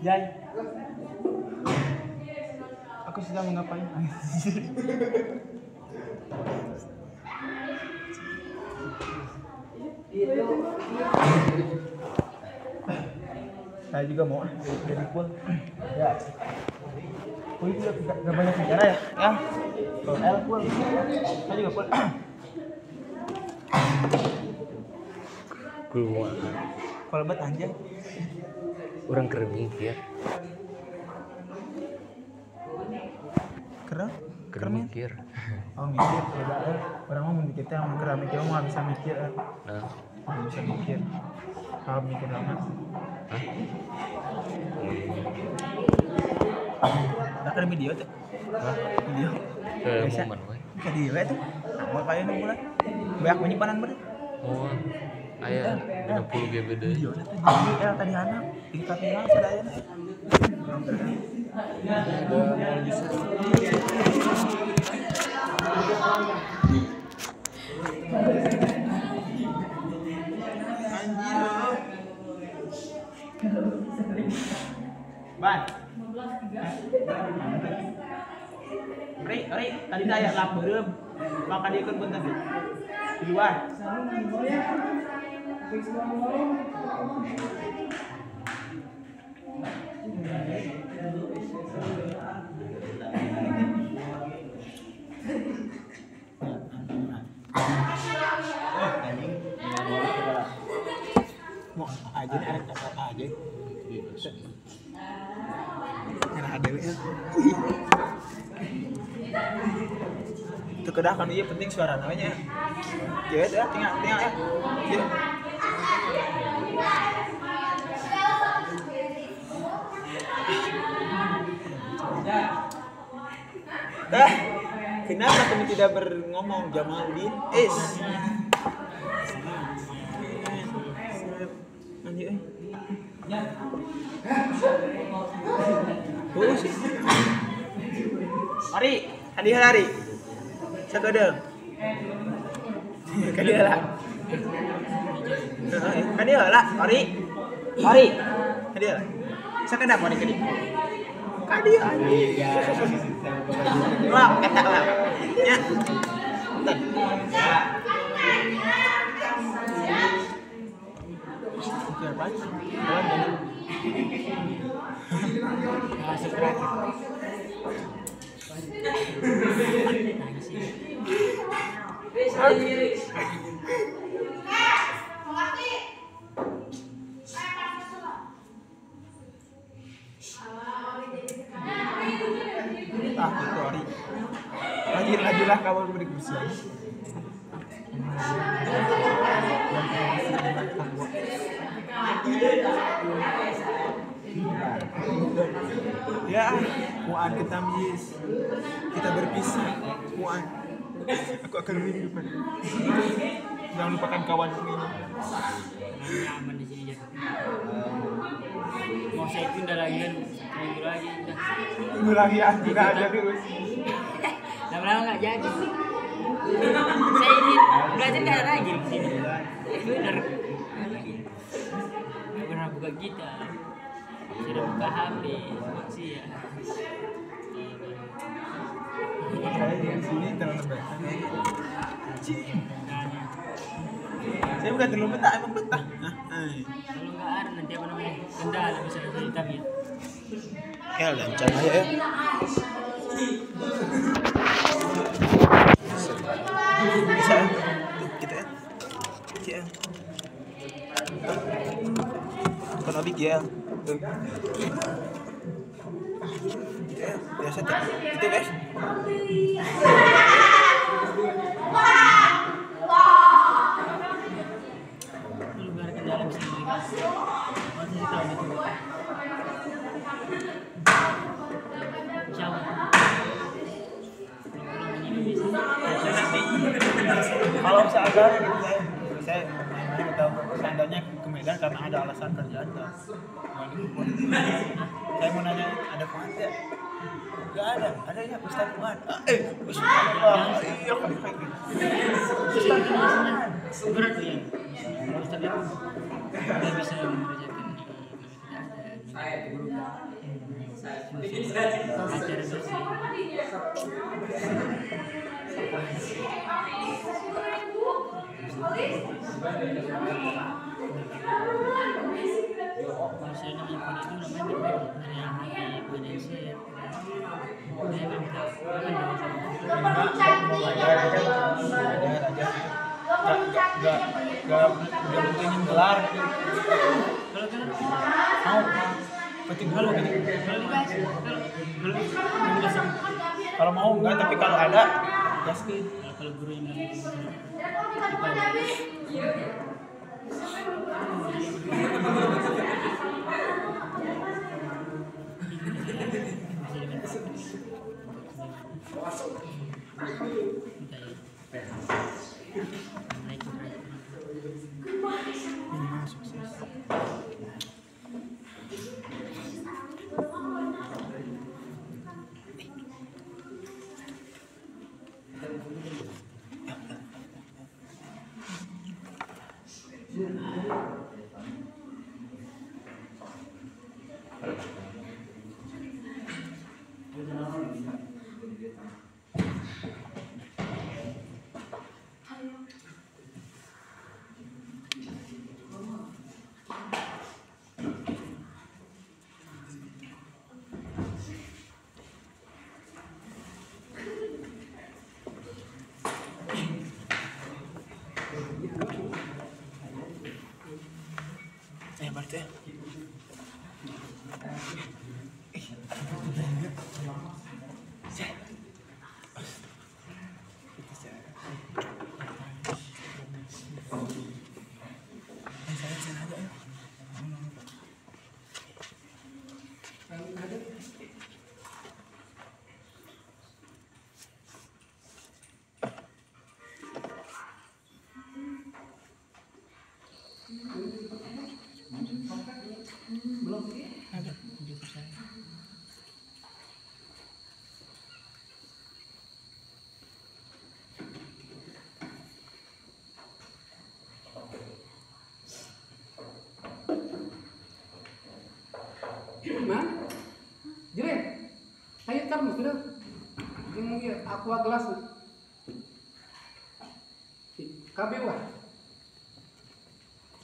Jai. Aku sedang mengapain? Saya juga mau jadi full. Ya. Oh itu gak banyak bicara ya? Ya. Kalau L full. Saya juga full. Keluar. Kalau bet anjing. Orang keren mikir. Keren mikir. Oh mikir, beda orang mau mikir kita yang keren mikir mau bisa mikir Nah, nggak bisa mikir kalau mikir lama. Tak ada video tuh. Video. Bisa. Momen we. Kayak dia tuh. Sama kayak nu bulan. Banyak penyimpanan bener. Oh, aya 60 GBD. Video tuh tadi anak di kamera sadaya. Ban. Ri, tadi saya lapar, maka dia ikut bentar di luar. Mau aja nih, ada cakap aja. Enak ada ya. Itu kedah kan iya penting suara namanya. Ya udah tinggal ya. Kenapa kamu tidak berngomong Jamaluddin? Anjir. Sih. Ari, hadiah lari. Sagadeng. Hadiah lah. Hadiah lah, Ari. Hadiah lah. Sagadeng Ari kadi. Hadiah. Wah, kata lah. Ya. Rajin-rajinlah kamu berkursi. Ya, Mu'an kita mis. Kita berpisah, Mu'an. Aku akan merindukan. Jangan lupakan kawan ini. Nyaman di sini jadi. Mau saya pindah lagi kan, minggu lagi udah. Minggu lagi aku nggak ada terus. Lama-lama nggak jadi. Saya ini belajar nggak ada lagi di sini. Bener. Nggak pernah buka gitar. Sudah buka HP, masih ya. Saya di sini terlalu betah. Saya bukan terlalu betah, emang betah. Kalau nggak ada nanti apa namanya kendala bisa hitam ya. Ya lancar aja ya. Bisa kita ya. Ya. Bukan abik ya. Ya, biasa tuh. Itu guys. Lu nggak ada kendala bisa dikasih. Masih tahu itu. Jauh. Kalau seadanya gitu saya tahu seandainya ke Medan karena ada alasan kerjaan tuh. Saya mau nanya ada kuasa? Gak ada ya Ustaz Fuad. Ustaz iya kan Ustaz Fuad. Berat ya. Ustaz itu nggak bisa mengerjakan ini. guru ajar bersih. Kalau saya namanya itu namanya Indonesia. Saya kan Belajar aja. Gak butuhin gelar. kalau kan Mau penting dulu gitu. Kalau mau enggak, tapi kalau ada gaskin. kalau guru yang Berarti ya. Mana? Jere, ayo kamu sudah. Yang mungkin aqua gelas. KBW.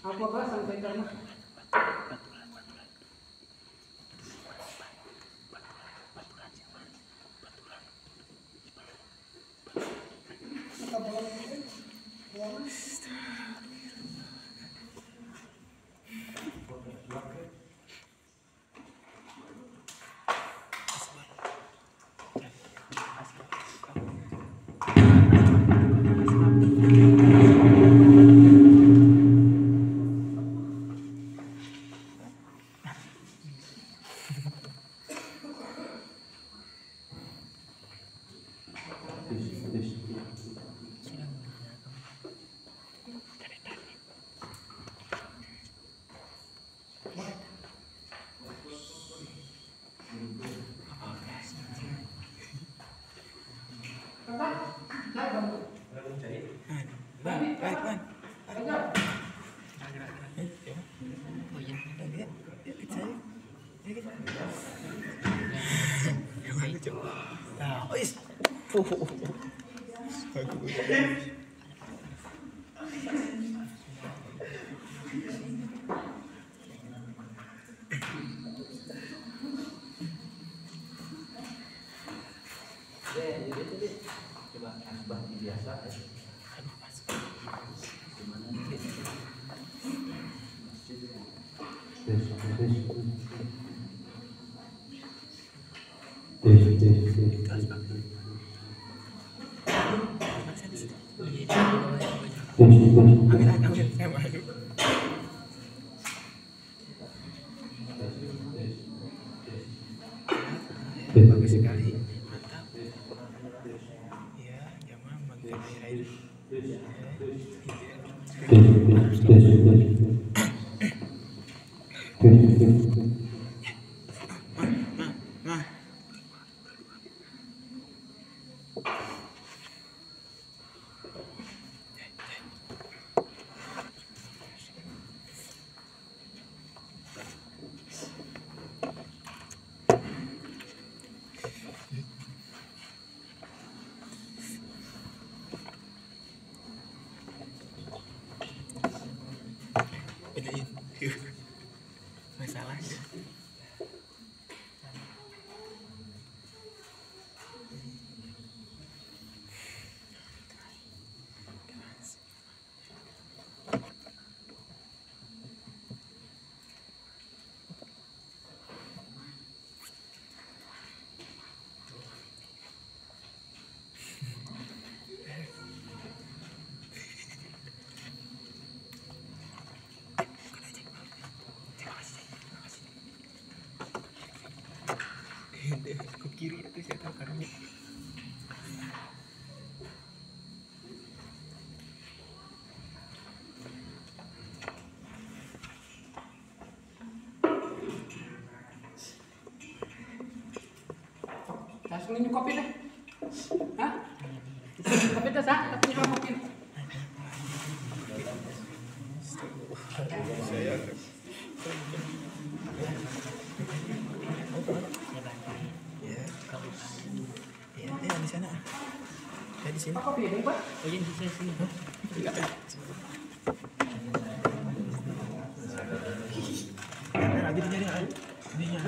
Aqua gelas sampai karena. Bagus sekali, mantap. Ya, jamaah mengkaji Masalah. Ke kiri itu saya tahu karena Langsung minum kopi deh. Hah? Kopi deh, Sa. Tapi minum kopi. ya di sana. Ya di sini. Apa kopi deh, Pak? Oh iya bisa sini. Nah, jadi ininya.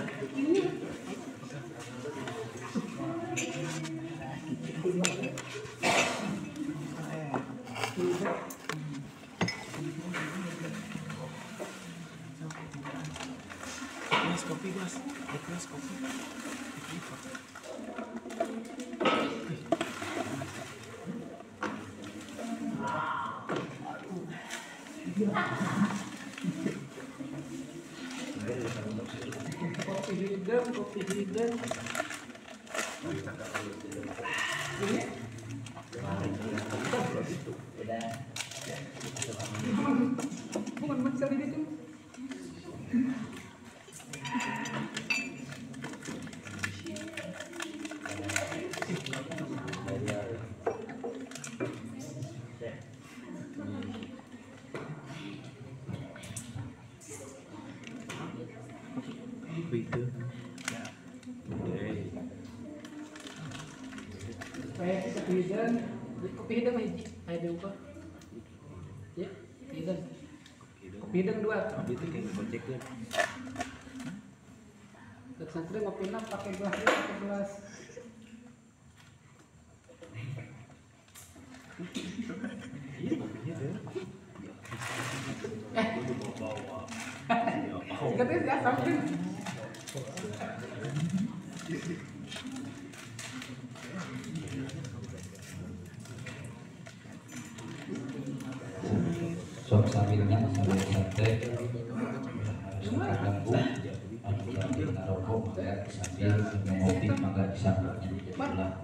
Mas kopi mas, mas kopi. Kopi hidang. Ini? Bukan maksud itu. Begitu. Kayak kopi hidang hiji. Ayo diukur. Ya, hidang. Kopi hidang 2. Kopi itu kayak gojek tuh. Terus santri ngopi enak pakai gelas. Iya kopinya tuh. Katanya ya sampai. Sok sambilnya sambil santai suka ganggu anu rokok maka sambil ngopi maka disambutnya di sebelah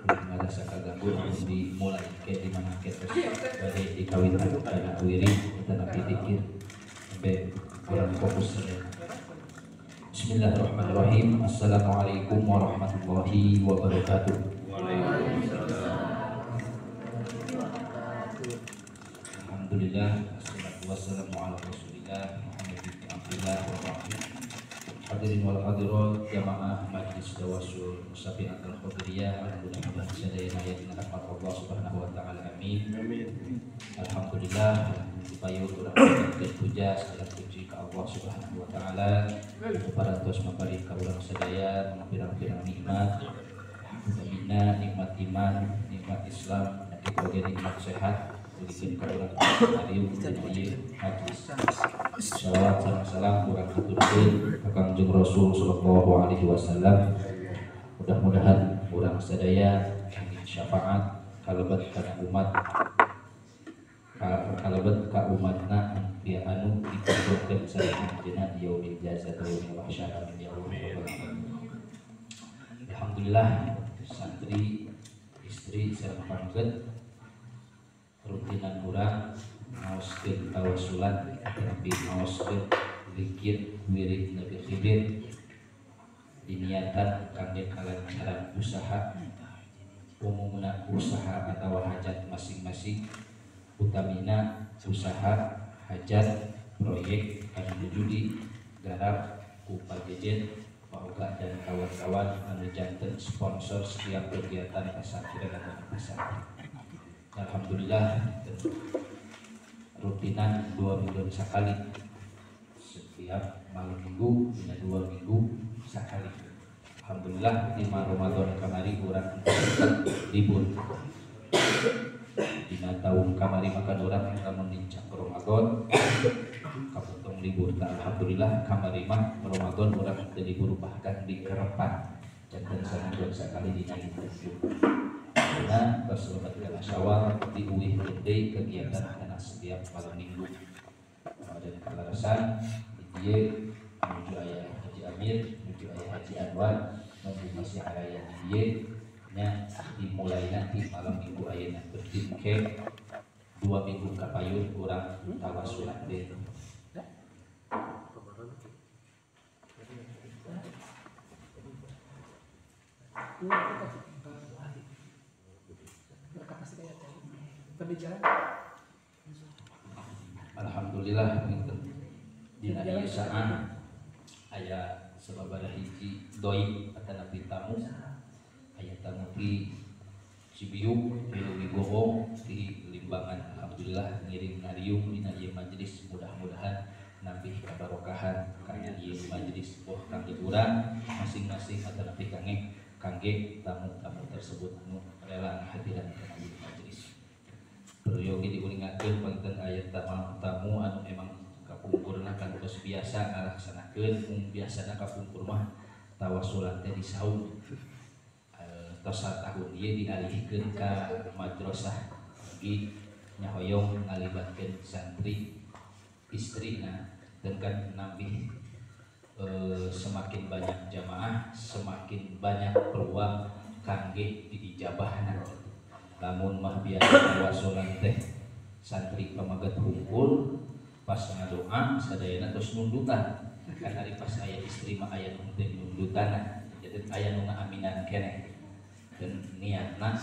ada saka ganggu harus dimulai ke di mana ke terus dari dikawinkan pada wiri kita nabi dikir sampai kurang fokus saja. Bismillahirrahmanirrahim. Assalamualaikum warahmatullahi wabarakatuh. Alhamdulillah, wassalatu wassalamu ala rasulillah Muhammad bin Abdullah wa rahmatullahi. Hadirin wal hadirat jamaah majlis tawasul musabiqat al-khadiriyah, mudah-mudahan sadayana yang dirahmati Allah Subhanahu wa taala. Amin. Alhamdulillah, supaya urang puja segala puji ka Allah Subhanahu wa taala. Parantos mabari ka urang sadaya pirang-pirang nikmat. Alhamdulillah, nikmat iman, nikmat Islam, dan nikmat sehat. Bikin kurang hari ini majlis salawat salam kurang haturkeun ka Kangjeng Rasul sallallahu alaihi wasallam. Mudah-mudahan urang sadaya angin syafaat kalebet kana umat kalebet ka umatna dia anu dikumpulkeun sareng dina yaumil jazaa wa yaumil mahsyar. Amin ya rabbal alamin. Alhamdulillah santri istri sareng pangget rutinan kurang ngaoskeun tawasulan tapi ngaoskeun zikir wirid Nabi Khidir diniatan kangge kalancaran usaha umumna usaha atau hajat masing-masing utamina usaha hajat proyek anu dijudi garap ku pajejen pauga dan kawan-kawan anu janten sponsor setiap kegiatan pesantren atau pesantren. Alhamdulillah rutinan 2 minggu sekali, setiap malam minggu dina 2 minggu sekali. Alhamdulillah di Ramadan kamari urang libur. Dina tahun kamari makan urang lamun dincak Ramadan kaputong libur. Alhamdulillah kamari mah Ramadan urang teu libur bahkan dikerepan janten saneun sakali dina itu. Karena Rasulullah kala Syawal diuih deui kegiatan kana setiap malam minggu. Dan kalarasan dieu menuju aya Haji Amir, menuju aya Haji Anwar, menuju masih aya dieu nya dimulai nanti malam minggu ayeuna bertingke 2 minggu kapayun urang tawasulan deui. Alhamdulillah dina ieu saat aya sababaraha hiji doi atana tamu, aya tamu ti Cibiuk, di Wibowo, di Limbangan. Alhamdulillah ngiring ngariung dina ieu majelis, mudah-mudahan nambih kabarokahan kana ieu majelis boh kangge urang masing-masing atana kangge tamu-tamu tersebut anu rela hadiran kana ieu majelis. Peryogi diulingakeun panten aya tamu anu emang kapungkurna kantos biasa ngalaksanakeun, biasana kapungkur mah tawasulan teh di saum. Tos tahun ieu dialihkeun ka madrasah lagi nyahoyong ngalibatkeun santri istrina dengan nambih semakin banyak jamaah semakin banyak peluang kangge diijabahna. Lamun mah biasa tawasulan teh santri pamaget hungkul pas ngadoa sadayana tos nundutan kan ari pas aya istri mah aya nu teu nundutan jadi aya nu ngaaminan keneh dan niatna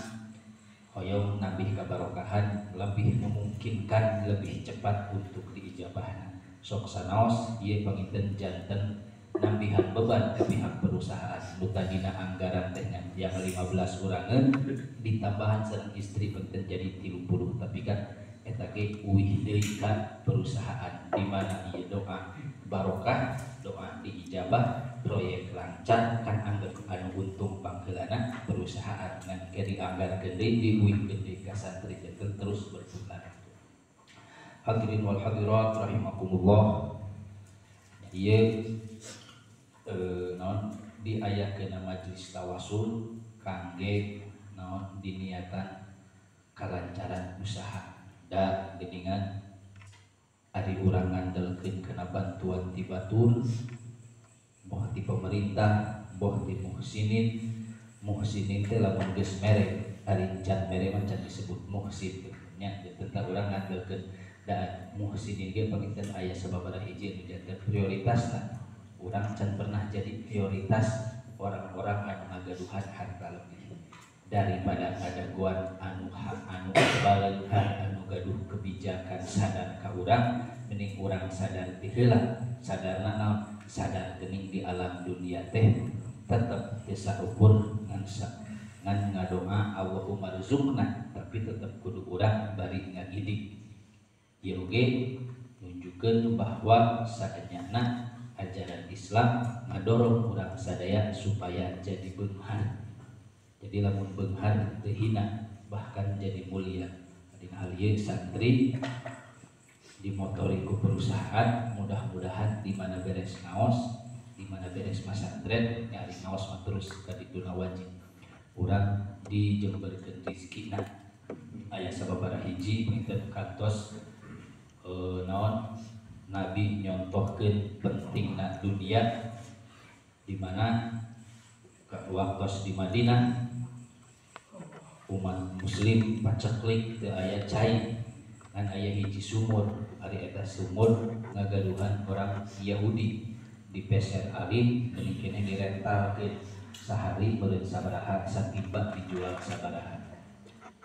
hoyong nambih kabarokahan lebih memungkinkan lebih cepat untuk diijabahna. Sok sanaos ieu panginten janten nambihan beban ke pihak perusahaan nu tadina anggaran teh yang 15 urangan ditambahan sareng istri penting jadi 30, tapi kan eta ge uwih deui ka perusahaan di mana ieu doa barokah, doa diijabah, proyek lancar kan anggap anu untung pangheulana perusahaan ngan ke dianggarkeun deui diuwihkeun deui ka santri terus berputar. Hadirin wal hadirat rahimakumullah. Ieu naon diayakeun majelis tawasul kangge naon diniatan kalancaran usaha da geuningan ari urang ngandelkeun kana bantuan ti batur moh ti pemerintah moh ti muhsinin teh lamun geus mere ari can mere mah can disebut muhsin nya tentang urang ngandelkeun da muhsinin ge panginten aya sababaraha hiji nu janten prioritasna urang can pernah jadi prioritas orang-orang anu ngagaduhan harta lebih daripada ngadaguan anu baleunhan anu gaduh kebijakan sadar ka urang mending urang sadar ti heula sadarna naon sadar geuning di alam dunia teh tetep teu saukur ngan ngadoa Allahumma rzuqna tapi tetep kudu urang bari ngagidik ieu ge nunjukkeun bahwa sadanyana ajaran Islam ngadorong urang sadaya supaya jadi beunghar. Jadi lamun beunghar teu hina bahkan jadi mulia. Dina hal ieu santri dimotori ku perusahaan mudah-mudahan di mana beres ngaos, di mana beres masantren nyari ngaos mah terus ka dituna wajib. Urang dijemberkeun rezekina. Aya sababaraha hiji pinten kantos naon Nabi nyontohkeun pentingna dunia di mana waktu di Madinah umat muslim paceklik teu aya cai ngan aya hiji sumur ari eta sumur ngagaduhan orang Yahudi dipeser alih geuning keneh direntalkeun sahari meureun sabaraha satimba dijual sabaraha.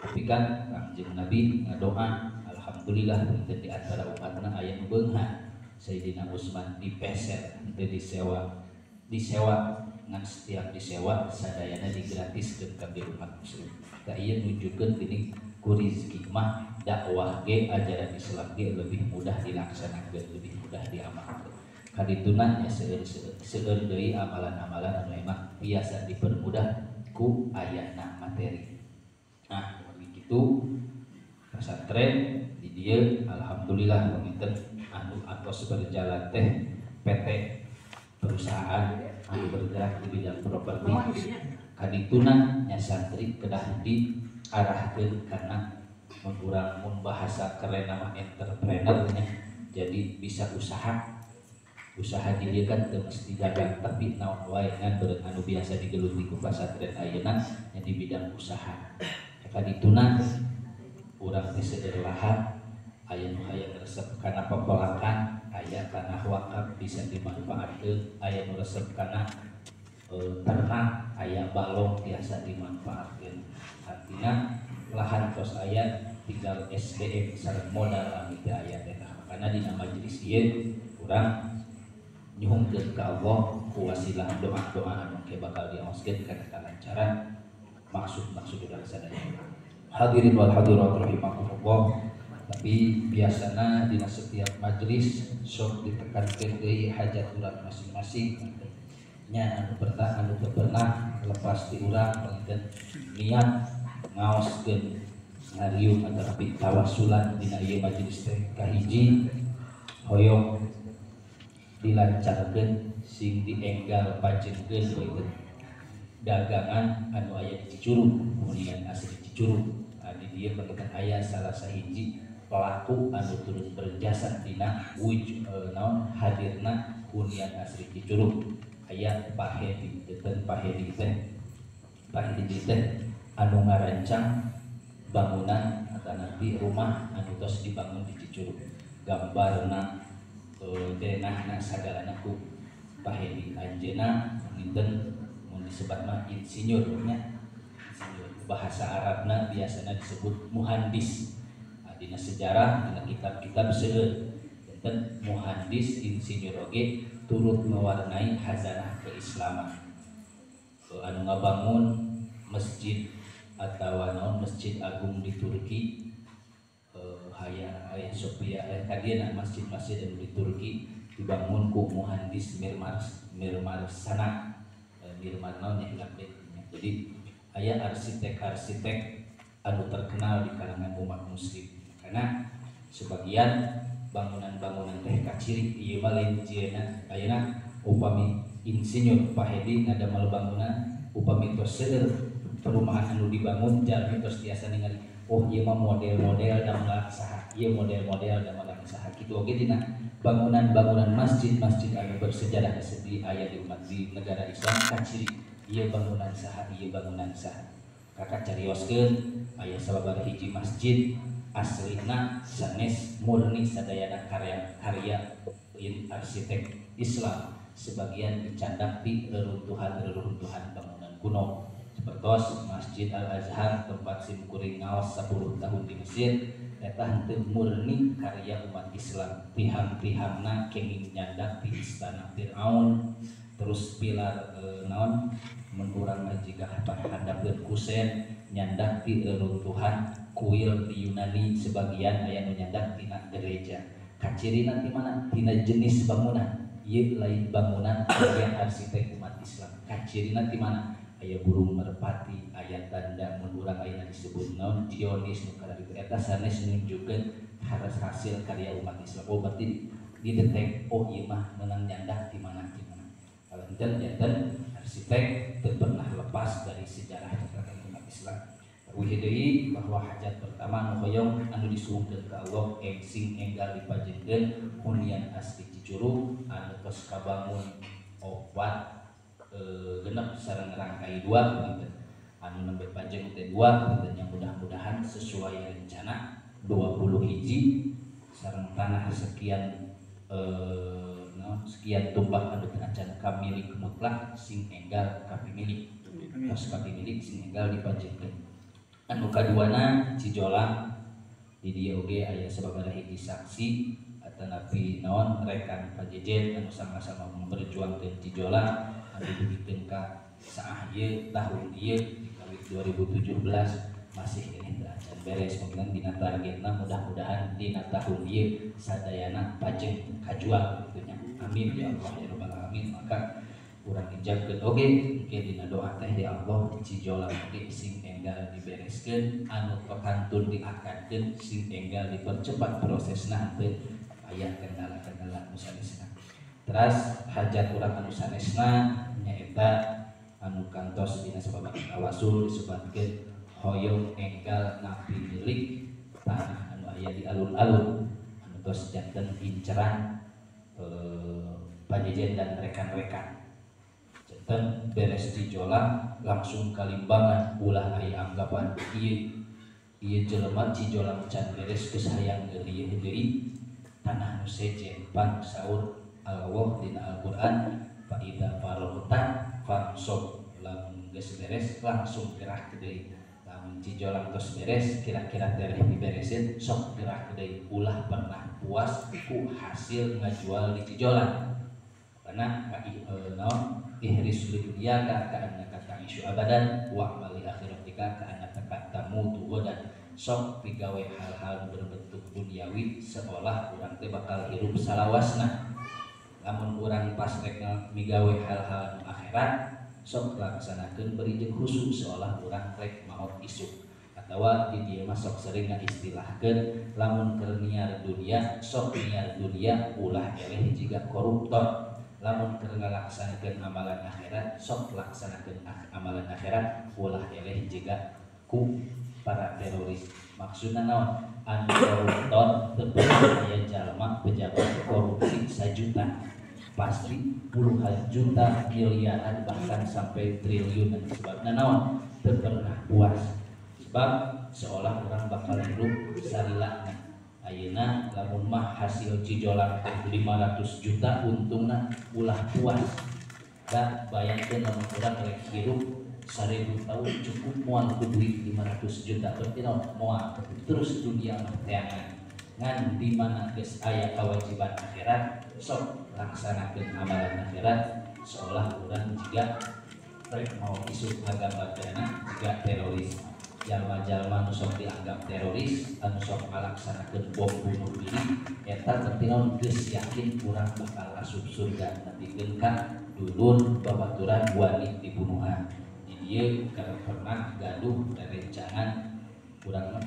Tapi kan Kangjeng Nabi ngadoa alhamdulillah teu di antara umatna aya nu beunghar. Sayyidina Utsman dipeser teu disewa ngan setiap disewa sadayana digratiskeun kangge umat muslim. Tah ieu nunjukkeun geuning ku rizki mah dakwah ge ajaran Islam ge lebih mudah dilaksanakan, lebih mudah diamalkan. Kadituna nya seueur deui amalan-amalan anu emang biasa dipermudah ku ayana materi. Nah, begitu pesantren di dieu alhamdulillah paminten anu atos berjalan teh PT perusahaan anu bergerak di bidang properti. Kadituna nya santri kedah diarahkeun kana mengurang mun bahasa keren nama entrepreneur nya, jadi bisa usaha di dieu kan teu mesti dagang tapi naon wae ngan beureun anu biasa digeluti ku pasantren ayeuna nya di bidang usaha. Kadituna urang teh seueur lahan aya nu hayang resep kana pepelakan, aya kana wakaf bisa dimanfaatkeun, aya nu resep kana ternak, aya balong biasa dimanfaatkeun. Artinya lahan tos aya tinggal SDM sareng modal anu teu aya teh. Makana dina majelis ieu urang nyuhungkeun ka Allah ku wasilah doa-doa anu ke bakal diaoskeun kana kalancaran maksud-maksud urang sadaya. Hadirin wal hadirat rahimakumullah. Tapi biasana dina setiap majelis sok ditekankeun deui hajat urang masing-masing. Nya anu pernah lepas di urang panggeukeun niat ngaoskeun ngariung ataupun tawasulan dina ieu majelis teh kahiji hoyong dilancarkeun sing dienggal pajengkeun beuteun dagangan anu aya di Cicurug, kemudian asli Cicurug. Di dieu panggeukeun aya salah sahiji pelaku anu turut berjasa dina hadirna hunian asli Cicurug. Aya Pak Hedi, Pak Hedi teh anu ngarancang bangunan atau nanti rumah anu tos dibangun di Cicurug. Gambarna denahna sagalana ku Pak Hedi. Anjeunna nginten mun disebat mah insinyur nya. Bahasa Arabna biasanya disebut muhandis. Dina sejarah dina kitab-kitab seueur enten muhandis insinyur oge turut mewarnai hazanah keislaman. Anu ngabangun masjid atawa naon masjid agung di Turki, Hagia Sophia kadieuna masjid-masjid anu di Turki dibangun ku muhandis Mirmarsana naon nya hilang deh. Jadi aya arsitek-arsitek anu terkenal di kalangan umat muslim. Karena sebagian bangunan-bangunan teh kaciri ieu mah lain jieuna ayeuna upami insinyur Pak Hedi ngadamel bangunan upami tos seueur perumahan anu dibangun jalmi tos tiasa ningali oh ieu mah model-model damelan saha, ieu model-model damelan saha. Kitu oge dina bangunan-bangunan masjid-masjid anu bersejarah di aya di umat di negara Islam kaciri ieu bangunan saha, ieu bangunan saha. Kakak carioskeun aya sababaraha hiji masjid aslina sanes murni sadayana karya arsitek Islam, sebagian dicandak di reruntuhan bangunan kuno seperti Masjid Al-Azhar tempat simkuring ngaos 10 tahun di Mesir eta henteu murni karya umat Islam. Tihang-tihangna kenging nyandak di istana Firaun, terus pilar naon mun urang jika hadapkeun kusen nyandak di reruntuhan kuil di Yunani, sebagian aya nu nyandak tina gereja. Kacirina ti mana? Tina jenis bangunan. Ieu lain bangunan karya arsitek umat Islam. Kacirina ti mana? Aya burung merpati, aya tanda mun urang ayeuna disebut naon Zionis nu kada ditu eta sanes nunjukkeun hasil karya umat Islam. Oh berarti didetek oh ieu mah meunang nyandak di mana. Kalau enten arsitek teu pernah lepas dari sejarah catatan umat Islam. Wihidei bahwa hajat pertama anu hoyong anu disuhungkeun ka Allah sing enggal dipajengkeun hunian asli Cicurug anu tos kabangun opat genep sareng rangkai 2 anu nembe pajeng teh 2 yang mudah-mudahan sesuai rencana 20 hiji sareng tanah sekian sekian tumpah anu acan kamilik mutlak sing enggal kapimilik tos kapimilik sing enggal dipajengkeun. Anu kaduana Cijolang di dieu oge aya sababaraha hiji saksi atanapi naon rekan pajejen anu sama-sama memperjuangkeun Cijolang anu dibikeun ka saah ieu tahun ieu di 2017 masih ini dan beres mungkin dina targetna mudah-mudahan dina tahun ieu sadayana pajeng kajual gitu nya. Amin ya Allah ya rabbal alamin. Maka urang ijabkeun oge mungkin dina doa teh ya Allah cijolang teh sing enggal dibereskeun anu kantun diakadkeun sing enggal dipercepat prosesna teh aya kendala-kendala nu sanesna. Teras hajat urang anu sanesna nyaeta anu kantos dina sabab tawasul disebutkeun hoyong enggal napi milik tanah anu aya di alun-alun anu tos janten inceran pajejen dan rekan-rekan janten beres dijolang langsung kalimbangan ulah aya anggapan ieu jelema cijolang can beres geus hayang geulieuh deui tanah nu sejen pan saur Allah dina Al-Qur'an fa idza faragta fansub lamun geus beres langsung gerak deui lamun cijolang tos beres kira-kira tereh diberesin sok gerak deui ulah pernah puas ku hasil ngajual di cijolang karena naon ihris dunya ka annaka ta'ishu abadan wa mali akhiratika ka annaka tamutu godan sok digawe hal-hal berbentuk duniawi seolah urang teh bakal hirup salawasna lamun urang pas rek migawe hal-hal akhirat sok laksanakeun beri jeung khusyuk seolah urang rek maot isuk atawa di dieu mah sok sering ngaistilahkeun lamun keur niar dunia sok niar dunia ulah eleh jiga koruptor lamun keur ngalaksanakeun amalan akhirat sok laksanakeun amalan akhirat ulah eleh jiga ku para teroris. Maksudna naon? Anu koruptor teu aya jalma pejabat korupsi sajuta pasti puluhan juta miliaran bahkan sampai triliunan sebabna naon? Teu pernah puas sebab seolah orang bakal hidup sarilana ayeuna lamun mah hasil cijolang 500 juta untungna ulah puas da bayangkeun lamun urang rek hirup 1000 tahun cukup moal ku duit 500 juta berarti naon moal terus dunia mah teangan ngan di mana geus aya kewajiban akhirat sok laksanakeun amalan akhirat seolah urang jiga rek mau isuk agama dana jiga teroris jalma-jalma nu sok dianggap teroris anu sok ngalaksanakeun bom bunuh diri eta berarti naon geus yakin urang bakal asup surga nepikeun ka dulur babaturan wani dibunuhan. Dia karena pernah gaduh rencangan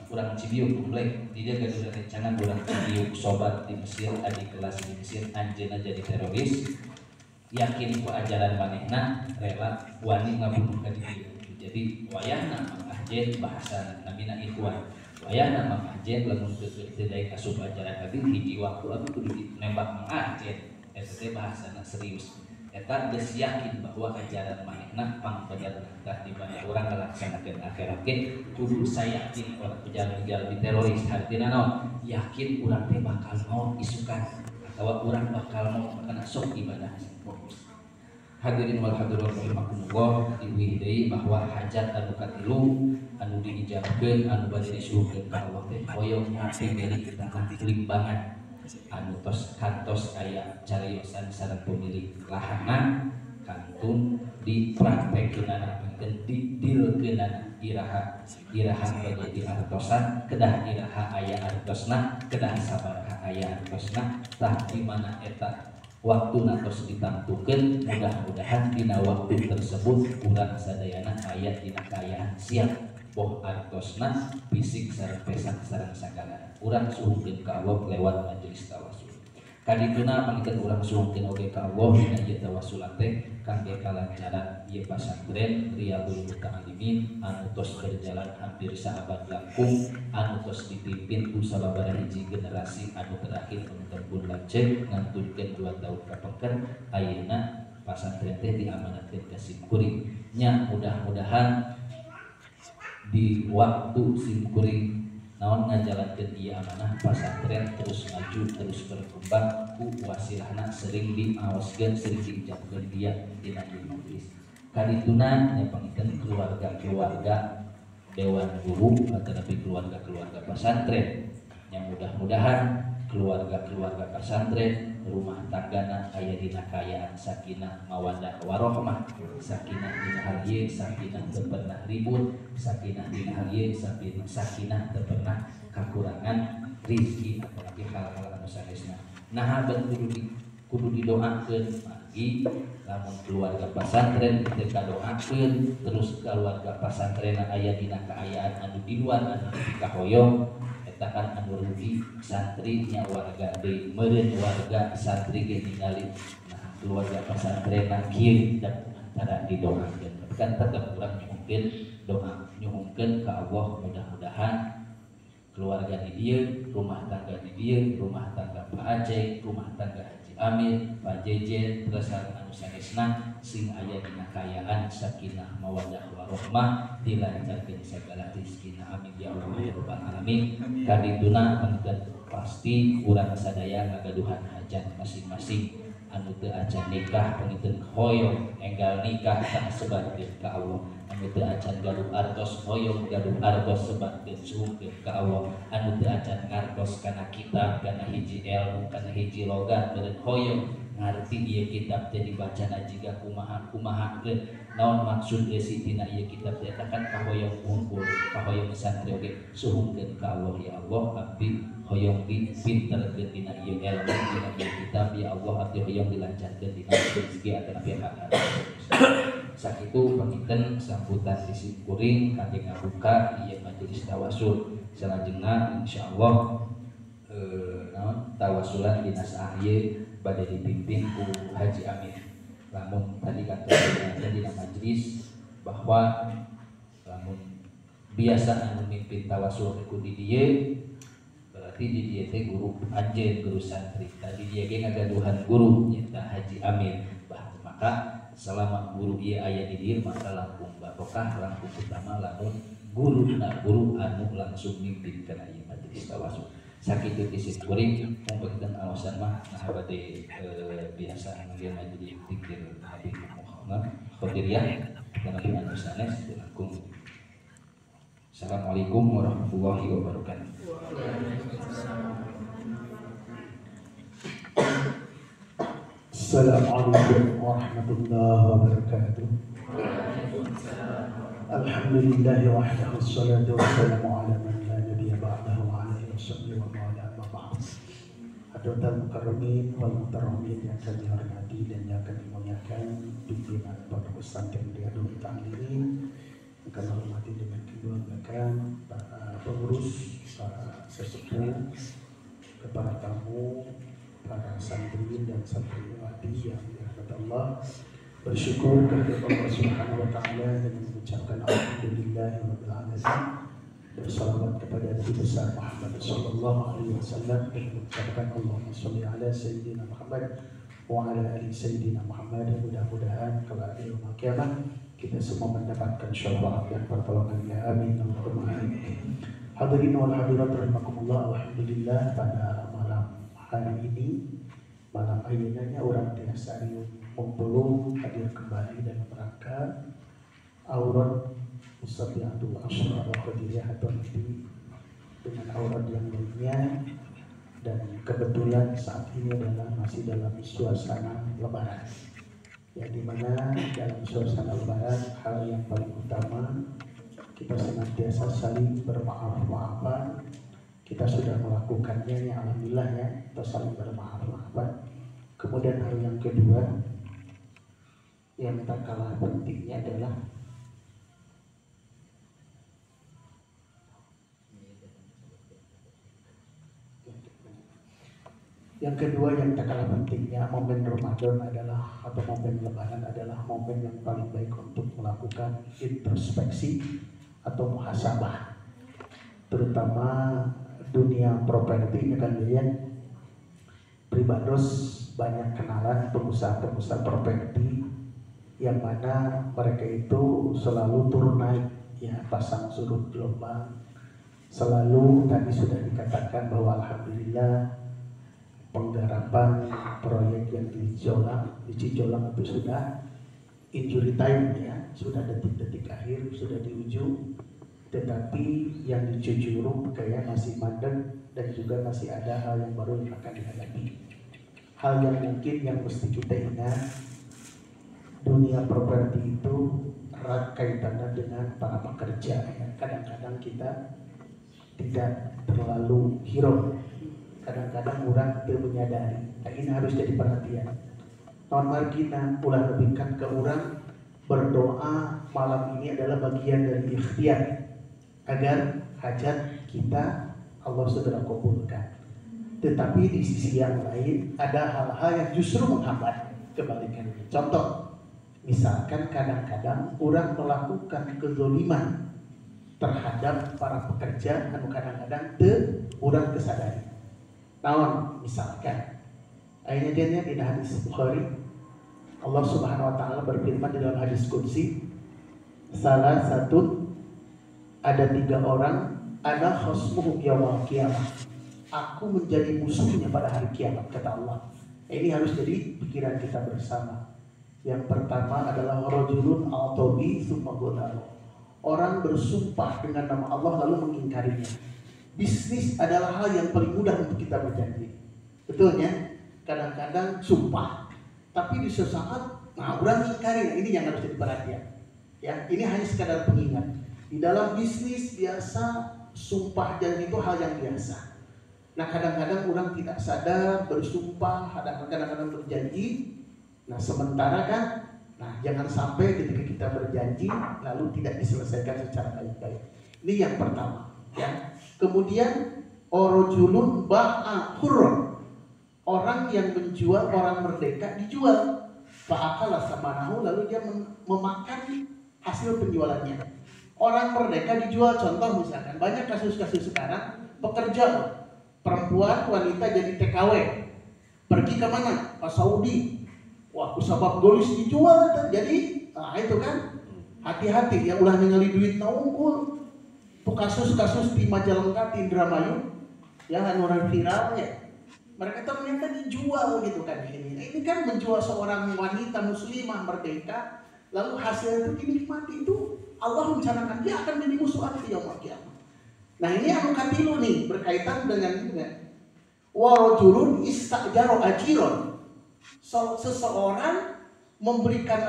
kurang Cibiuk komplek dia gaduh rencangan kurang Cibiuk sobat di Mesir adik kelas di Mesir anjeunna jadi teroris yakin ku ajaran manehna rela wani ngabunuh ka dieu jadi wayahna Mang Ahjen bahasa namina ikhwan wayahna Mang Ahjen lamun teu daek asup ajaran abi hiji waktu abi kudu nembak Mang Ahjen eta teh bahasana serius eta geus yakin bahwa ajaran manehna pang bener tah di mana urang ngalaksanakeun akhirat ge kudu sayakin urang pejalan-jalan teroris artina naon yakin urang teh bakal maot isukan atawa urang bakal maot kana sok ibadah fokus. Hadirin wal hadirat rahimakumullah diuih deui bahwa hajat anu katilu anu diijabkeun anu bade disuruhkeun ka Allah teh hoyong ngapi milik tanah limbangan anu tos kantos aya cariosan sareng pemilik lahanna kantun dipraktekeunana pikeun didilkeunana iraha menjadi artosan kedah iraha aya artosna kedah sabaraha aya artosna tah di mana eta waktuna tos ditamtukeun mudah-mudahan dina waktu tersebut urang sadayana aya dina kaayaan siap boh artosna fisik sareng pesan sareng sagala urang suhungkeun ka Allah lewat majelis tawasul kadituna pangikeun urang suhungkeun oge ka Allah dina ieu tawasul teh kangge kalancaran ieu pasantren Riyadul Muta'allimin anu tos berjalan hampir saabad langkung anu tos dipimpin ku sababaraha hiji generasi anu terakhir anu tempun lanceuk ngantunkeun 2 tahun kapengker ayeuna pasantren teh diamanatkeun ka Simkuring nya mudah-mudahan di waktu Simkuring naon ngajalankeun ieu amanah pasantren terus maju terus berkembang ku wasilahna sering diaoskeun sering diijabkeun dia dina majlis kadituna nya pangikeun keluarga-keluarga dewan guru ataupun keluarga-keluarga pasantren yang mudah-mudahan keluarga-keluarga pasantren rumah tanggana aya dina kaayaan sakinah mawaddah warahmah, sakinah dina hal ieu sakinah teu pernah ribut, sakinah dina hal ieu sakinah teu pernah kakurangan rizki apalagi hal-hal anu sanesna. Nah kudu didoakeun pagi lamun keluarga pesantren teu kadoakeun, terus keluarga pesantren aya dina kaayaan anu di luar anu kahoyong eta kan anu rugi santri nya warga deui meureun warga santri ge ningali. Nah keluarga pesantren kieu dan antara didoakeun kan tetep urang nyuhungkeun ka Allah mudah-mudahan keluarga di dieu, rumah tangga di dieu, rumah tangga Pak Aceh, rumah tangga Haji Amir, Pak Jejen, terus anu sanesna sing aya dina kaayaan sakinah mawaddah warahmah dilancarkeun segala rezekina amin ya Allah ya rabbal alamin. Kadituna pangkat pasti urang sadaya ngagaduhan hajat masing-masing anu teu acan nikah pangeuteun hoyong enggal nikah tah sebatkeun ka Allah, anu teu acan gaduh artos hoyong gaduh artos sebatkeun suhungkeun ka Allah, anu teu acan ngartos kana kitab kana hiji ilmu kana hiji logat meureun hoyong ngarti ieu kitab teh dibacana jiga kumaha naon maksud si tina ieu kitab teh kan kahoyong unggul kahoyong santri oge suhungkeun ka Allah ya Allah abdi hoyong pinterkeun dina ieu ilmu dina ieu kitab ya Allah abdi hoyong dilancarkeun dina rezeki atau pihak sakitu pangiten sambutan isi kuring kangge ngabuka ieu majelis tawasul salajengna insyaallah naon tawasulan dina saah ieu bade dipimpin ku Haji Amir. Lamun tadi kata di majelis bahwa lamun biasa anu mimpin tawasul ku di dieu berarti di dieu teh guru anjeun guru santri. Tadi dia ge ngagaduhan guru nyaeta Haji Amir. Maka selama guru ieu aya di dieu maka langkung barokah langkung utama lamun guru anu langsung mimpin kana ieu majelis tawasul. Sakitu isi kuring mungkin alasan mah nah bade biasa ngeunaheun majelis zikir Habib Muhammad Khodiriyah kana anu sanes langkung. Assalamualaikum warahmatullahi wabarakatuh. Assalamualaikum warahmatullahi wabarakatuh. Alhamdulillahi wahdahu wassalatu wassalamu ala man la nabiyya ba'dahu wa ala alihi wa Hadratal Mukarramin wal Mukarramin yang kami hormati dan yang kami muliakan pimpinan Pondok Pesantren Riyadul Ta'limin, yang kami hormati dengan kedua rekan para pengurus, para sesepuh, para tamu, para santri dan santriwati yang dirahmati Allah. Bersyukur kepada Allah Subhanahu wa taala dengan mengucapkan alhamdulillahirabbil alamin. Bersalawat kepada Nabi besar Muhammad sallallahu alaihi wasallam dan mengucapkan Allahumma sholli ala sayyidina Muhammad wa ala ali sayyidina Muhammad. Mudah-mudahan kelak di yaumul kiamat kita semua mendapatkan syafaat dan pertolongannya, amin Allahumma amin. Hadirin wal hadirat rahimakumullah, alhamdulillah pada malam hari ini malam ayeuna orang tiasa ngumpul hadir kembali dalam rangka aurat Musabihatul Asyra al-Qadiriyah atau nanti dengan aurat yang lainnya, dan kebetulan saat ini adalah masih dalam suasana lebaran ya, dimana dalam suasana lebaran hal yang paling utama kita senantiasa saling bermaaf-maafan. Kita sudah melakukannya ya alhamdulillah ya, kita saling bermaaf-maafan. Kemudian hal yang kedua yang tak kalah pentingnya adalah yang kedua yang tak kalah pentingnya, momen Ramadan adalah atau momen Lebaran adalah momen yang paling baik untuk melakukan introspeksi atau muhasabah, terutama dunia properti ini kan ya. Pribados banyak kenalan pengusaha-pengusaha properti yang mana mereka itu selalu turun naik ya, pasang surut gelombang, selalu tadi sudah dikatakan bahwa alhamdulillah penggarapan proyek yang di Cijolang itu sudah injury time ya, sudah detik-detik akhir, sudah di ujung. Tetapi yang di Cijeruk kayak masih mandek dan juga masih ada hal yang baru yang akan dihadapi. hal yang mungkin yang mesti kita ingat, dunia properti itu erat kaitannya dengan para pekerja. Ya. Kadang-kadang kita tidak terlalu hirau, kadang-kadang orang tidak menyadari. Nah, ini harus jadi perhatian. Tahun margina ulah lebihkan ke orang berdoa malam ini adalah bagian dari ikhtiar agar hajat kita Allah segera kabulkan. Tetapi di sisi yang lain ada hal-hal yang justru menghambat kebalikannya. Contoh, misalkan kadang-kadang orang melakukan kezoliman terhadap para pekerja, kadang-kadang orang kesadari. Namun misalkan, akhirnya dia di hadis Bukhari, Allah Subhanahu Wa Taala berfirman di dalam hadis Qudsi, salah satu ada 3 orang, ana khasmuhum yaumil qiyamah. Aku menjadi musuhnya pada hari kiamat, kata Allah. Ini harus jadi pikiran kita bersama. Yang pertama adalah rajulun al-tabi tsumma ghadara. Orang bersumpah dengan nama Allah lalu mengingkarinya. Bisnis adalah hal yang paling mudah untuk kita berjanji. Betulnya, kadang-kadang sumpah, tapi di sesaat orang mengingkari. Nah, ini yang harus jadi perhatian. Ya, ini hanya sekadar pengingat. Di dalam bisnis biasa sumpah janji itu hal yang biasa. Nah, kadang-kadang orang tidak sadar bersumpah, kadang-kadang berjanji. Nah, sementara kan, nah jangan sampai ketika kita berjanji lalu tidak diselesaikan secara baik-baik. Ini yang pertama. Ya. Kemudian orojulun ba'a hurron, orang yang menjual orang merdeka dijual. Fa'akala samanahu, lalu dia memakan hasil penjualannya. Orang merdeka dijual, contoh misalkan banyak kasus-kasus sekarang pekerja perempuan wanita jadi TKW pergi ke mana? Ke Saudi. Wah, sebab golis dijual jadi, nah itu kan hati-hati yang ulah ningali duit naungkul. Itu kasus-kasus di Majalengka, di Indramayu, ya orang viralnya. Mereka ternyata dijual gitu kan ini. Ini kan menjual seorang wanita muslimah merdeka, lalu hasil itu dinikmati itu Allah rencanakan dia akan menjadi musuh di yaumul qiyamah. Nah ini anu katilu nih berkaitan dengan warajulun istajaro ajiron. Seseorang memberikan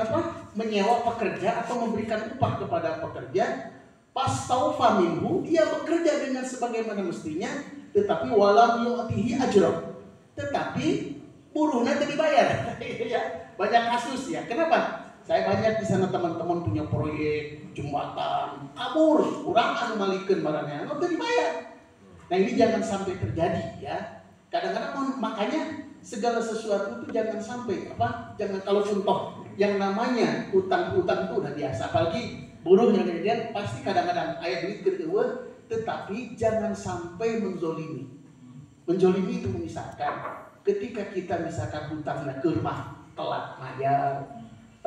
menyewa pekerja atau memberikan upah kepada pekerja, pas taufa minhu, dia bekerja dengan sebagaimana mestinya, tetapi walam yu'tihi ajran, tetapi buruhnya tidak dibayar. Ya, banyak kasus ya. Kenapa? Saya banyak di sana teman-teman punya proyek jembatan, kabur, kurang malikeun barangnya, nggak dibayar. Nah ini jangan sampai terjadi ya. Kadang-kadang makanya segala sesuatu itu jangan sampai jangan, kalau contoh yang namanya utang-utang itu udah biasa, apalagi buruh yang kemudian pasti kadang-kadang ayat duit kedua, tetapi jangan sampai menzolimi. Menzolimi itu misalkan ketika kita misalkan hutangnya ke rumah telat bayar,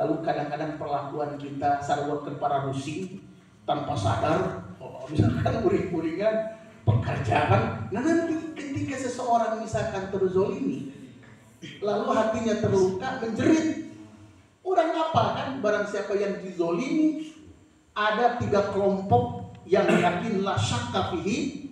lalu kadang-kadang perlakuan kita sarwakeun para rusing tanpa sadar, misalkan uring-uringan pekerjaan. Nah nanti ketika seseorang misalkan terzolimi, lalu hatinya terluka, menjerit. Orang apa kan? Barang siapa yang dizolimi, ada 3 kelompok yang yakin la syakka fihi,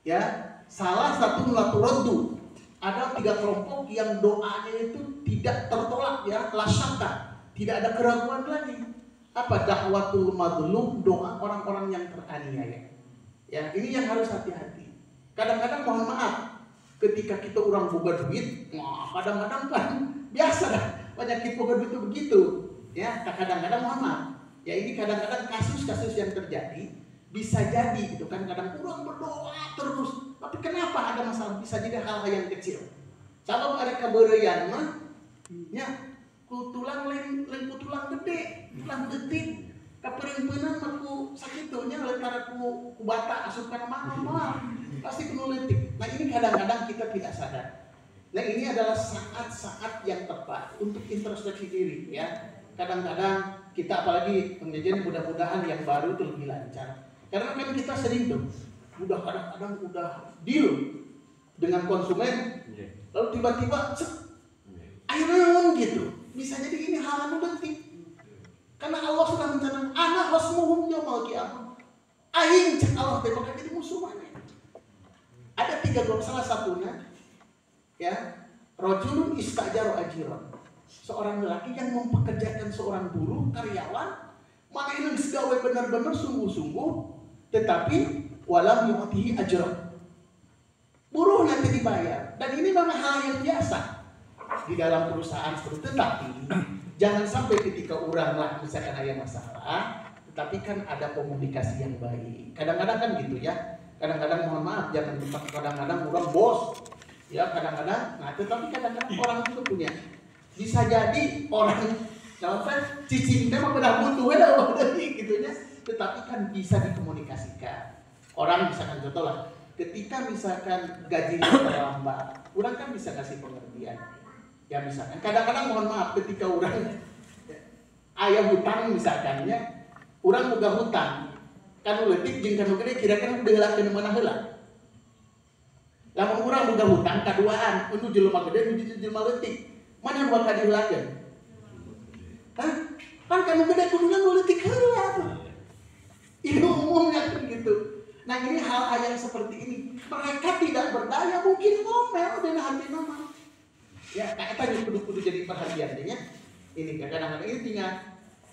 ya. Salah satu la turaddu. Ada 3 kelompok yang doanya itu tidak tertolak, ya, la syakka. Tidak ada keraguan lagi. Apa? Da'watul madlum, doa orang-orang yang teraniaya. Ya, ini yang harus hati-hati. Kadang-kadang mohon maaf, ketika kita orang boga duit, kadang-kadang kan biasa dah, banyak kita boga duit itu begitu. Ya, kadang-kadang mohon maaf. Ya ini kadang-kadang kasus-kasus yang terjadi bisa jadi gitu kan, kadang orang berdoa terus, tapi kenapa ada masalah? Bisa jadi hal-hal yang kecil. Kalau mereka bereyan mah, ya tulang lain tulang gede, tulang detik, kaperingpeunan mah ku sakitunya lentara ku bata asupkan mana pasti penuh letik. Nah ini kadang-kadang kita tidak sadar. Nah ini adalah saat-saat yang tepat untuk introspeksi diri ya. Kadang-kadang kita apalagi pengajian mudah-mudahan yang baru itu lebih lancar. Karena kan kita sering tuh, udah kadang-kadang udah deal dengan konsumen, lalu tiba-tiba ayo gitu. Bisa jadi ini hal yang penting. Karena Allah sudah mencanangkan ana hasmuhum yaumil qiyamah. Aing cek Allah teh jadi musuh mana. Ada 3 golongan, salah satunya ya Rajulun istajaru ajiran. Seorang lelaki yang mempekerjakan seorang buruh, karyawan, mana yang gawe benar-benar sungguh-sungguh, tetapi walam yu'tihi ajran. Buruh nanti dibayar. Dan ini memang hal yang biasa di dalam perusahaan seperti. Tetapi jangan sampai ketika orang lah misalkan ada masalah, tetapi kan ada komunikasi yang baik. Kadang-kadang kan gitu ya. Kadang-kadang mohon maaf, jangan kadang-kadang orang bos. Ya kadang-kadang, nah tetapi kadang-kadang orang itu punya. Bisa jadi orang kalau saya cicing mah pernah butuh gitu ya. Tetapi kan bisa dikomunikasikan. Orang misalkan contoh lah, ketika misalkan gajinya terlambat, orang kan bisa kasih pengertian. Ya misalkan, kadang-kadang mohon maaf ketika orang ayah hutang misalkannya, orang boga hutang, kan letik jeung kanu gede kira-kira deulakeun mana heula. Lamun urang boga hutang kaduaan, untuk jelema gede, untuk jelema letik, mana bakal diheulakeun? Hah? Kan kanu gede kudunya nu letik heula. Ini umumnya begitu. Nah ini hal-hal yang seperti ini, mereka tidak berdaya, mungkin ngomel dengan hati nama. Ya, kayak tadi kudu jadi perhatian ya. Ini kadang-kadang ini tinggal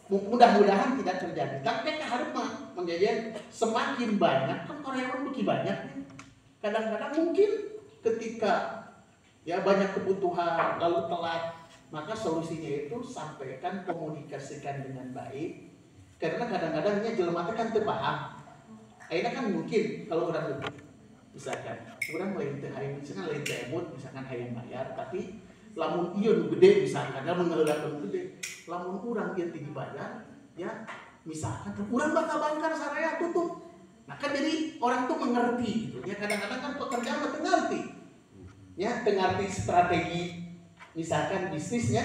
mudah-mudahan tidak terjadi. Tapi harus menjadi semakin banyak kan karyawan lebih banyak. Kadang-kadang mungkin ketika ya banyak kebutuhan lalu telat, maka solusinya itu sampaikan, komunikasikan dengan baik. Karena kadang-kadangnya jelema kan terpaham. Akhirnya kan mungkin kalau orang lebih misalkan orang lain teh hayang misalkan lain teh emot misalkan hayang bayar tapi lamun ieu nu gede misalkan lamun ngeulakeun gede lamun urang ieu teh dibayar ya misalkan urang bakal bangkar saraya tutup. Nah kan jadi orang tuh mengerti gitu ya. Kadang-kadang kan pekerja mah teu ngarti. Ya, teu ngarti strategi misalkan bisnisnya.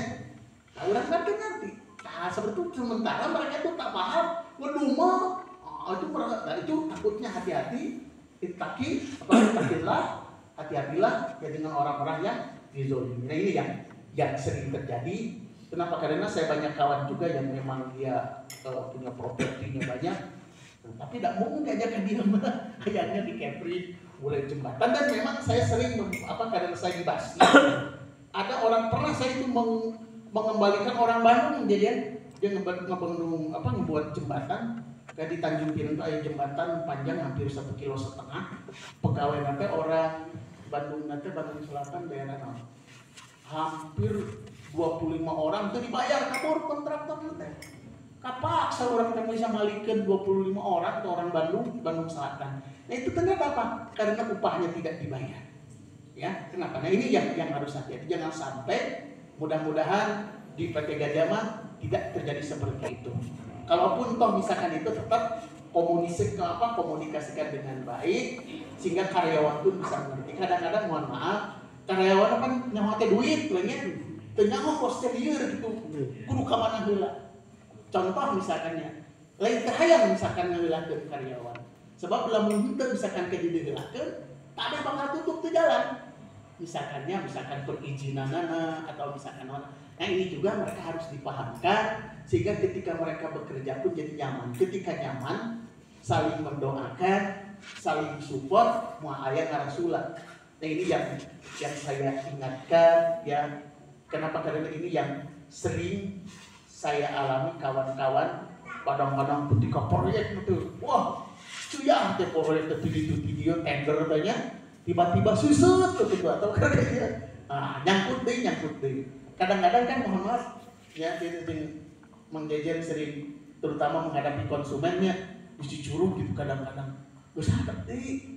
Nah, urang kan teu ngarti. Nah, seperti itu sementara mereka tuh tak paham, ngedumel. Itu takutnya hati-hati, hati-hatilah ya dengan orang-orang yang dizolimi. Nah ini yang sering terjadi. Kenapa? Karena saya banyak kawan juga yang memang dia punya propertinya banyak, tapi tidak mungkin diajakkan dia kayaknya di Kepri mulai jembatan. Dan memang saya sering karena saya di Basni, ada orang pernah saya itu mengembalikan orang Bandung dia ngebuat jembatan. Kayak di Tanjung Pinang itu ada jembatan panjang hampir 1,5 kilo. Pegawai nanti orang Bandung Selatan daerah hampir 25 orang itu dibayar kabur kontraktor nanti. Kapak seorang yang bisa malikeun 25 orang atau orang Bandung Selatan. Nah itu ternyata apa? Karena upahnya tidak dibayar. Ya, kenapa? Nah ini yang harus hati-hati. Jangan sampai mudah-mudahan di PT Gajah Mah tidak terjadi seperti itu. Kalaupun toh misalkan itu tetap komunikasikan dengan baik sehingga karyawan pun bisa mengerti. Kadang-kadang mohon maaf, karyawan kan nyawa teh duit lainnya, teu nyawa posterior gitu. Kudu ka mana heula. Contoh misalkannya, lain teh hayang misalkan ngeulakeun karyawan. Sebab lamun henteu misalkan ke dideulakeun, tak ada bakal tutup tuh jalan. Misalkan perizinanana atau misalkan nah ini juga mereka harus dipahamkan sehingga ketika mereka bekerja pun jadi nyaman. Ketika nyaman, saling mendoakan, saling support, mau ayat ngarasulah. Nah ini yang saya ingatkan ya. Kenapa? Karena ini yang sering saya alami kawan-kawan padang-padang ketika proyek itu, wah cuyah teh proyek itu video tender banyak, tiba-tiba susut gitu atau kerja, nyangkut deh. Kadang-kadang kan mohon maaf ya mengjajar sering terutama menghadapi konsumennya dicicurug gitu kadang-kadang geus hadap deui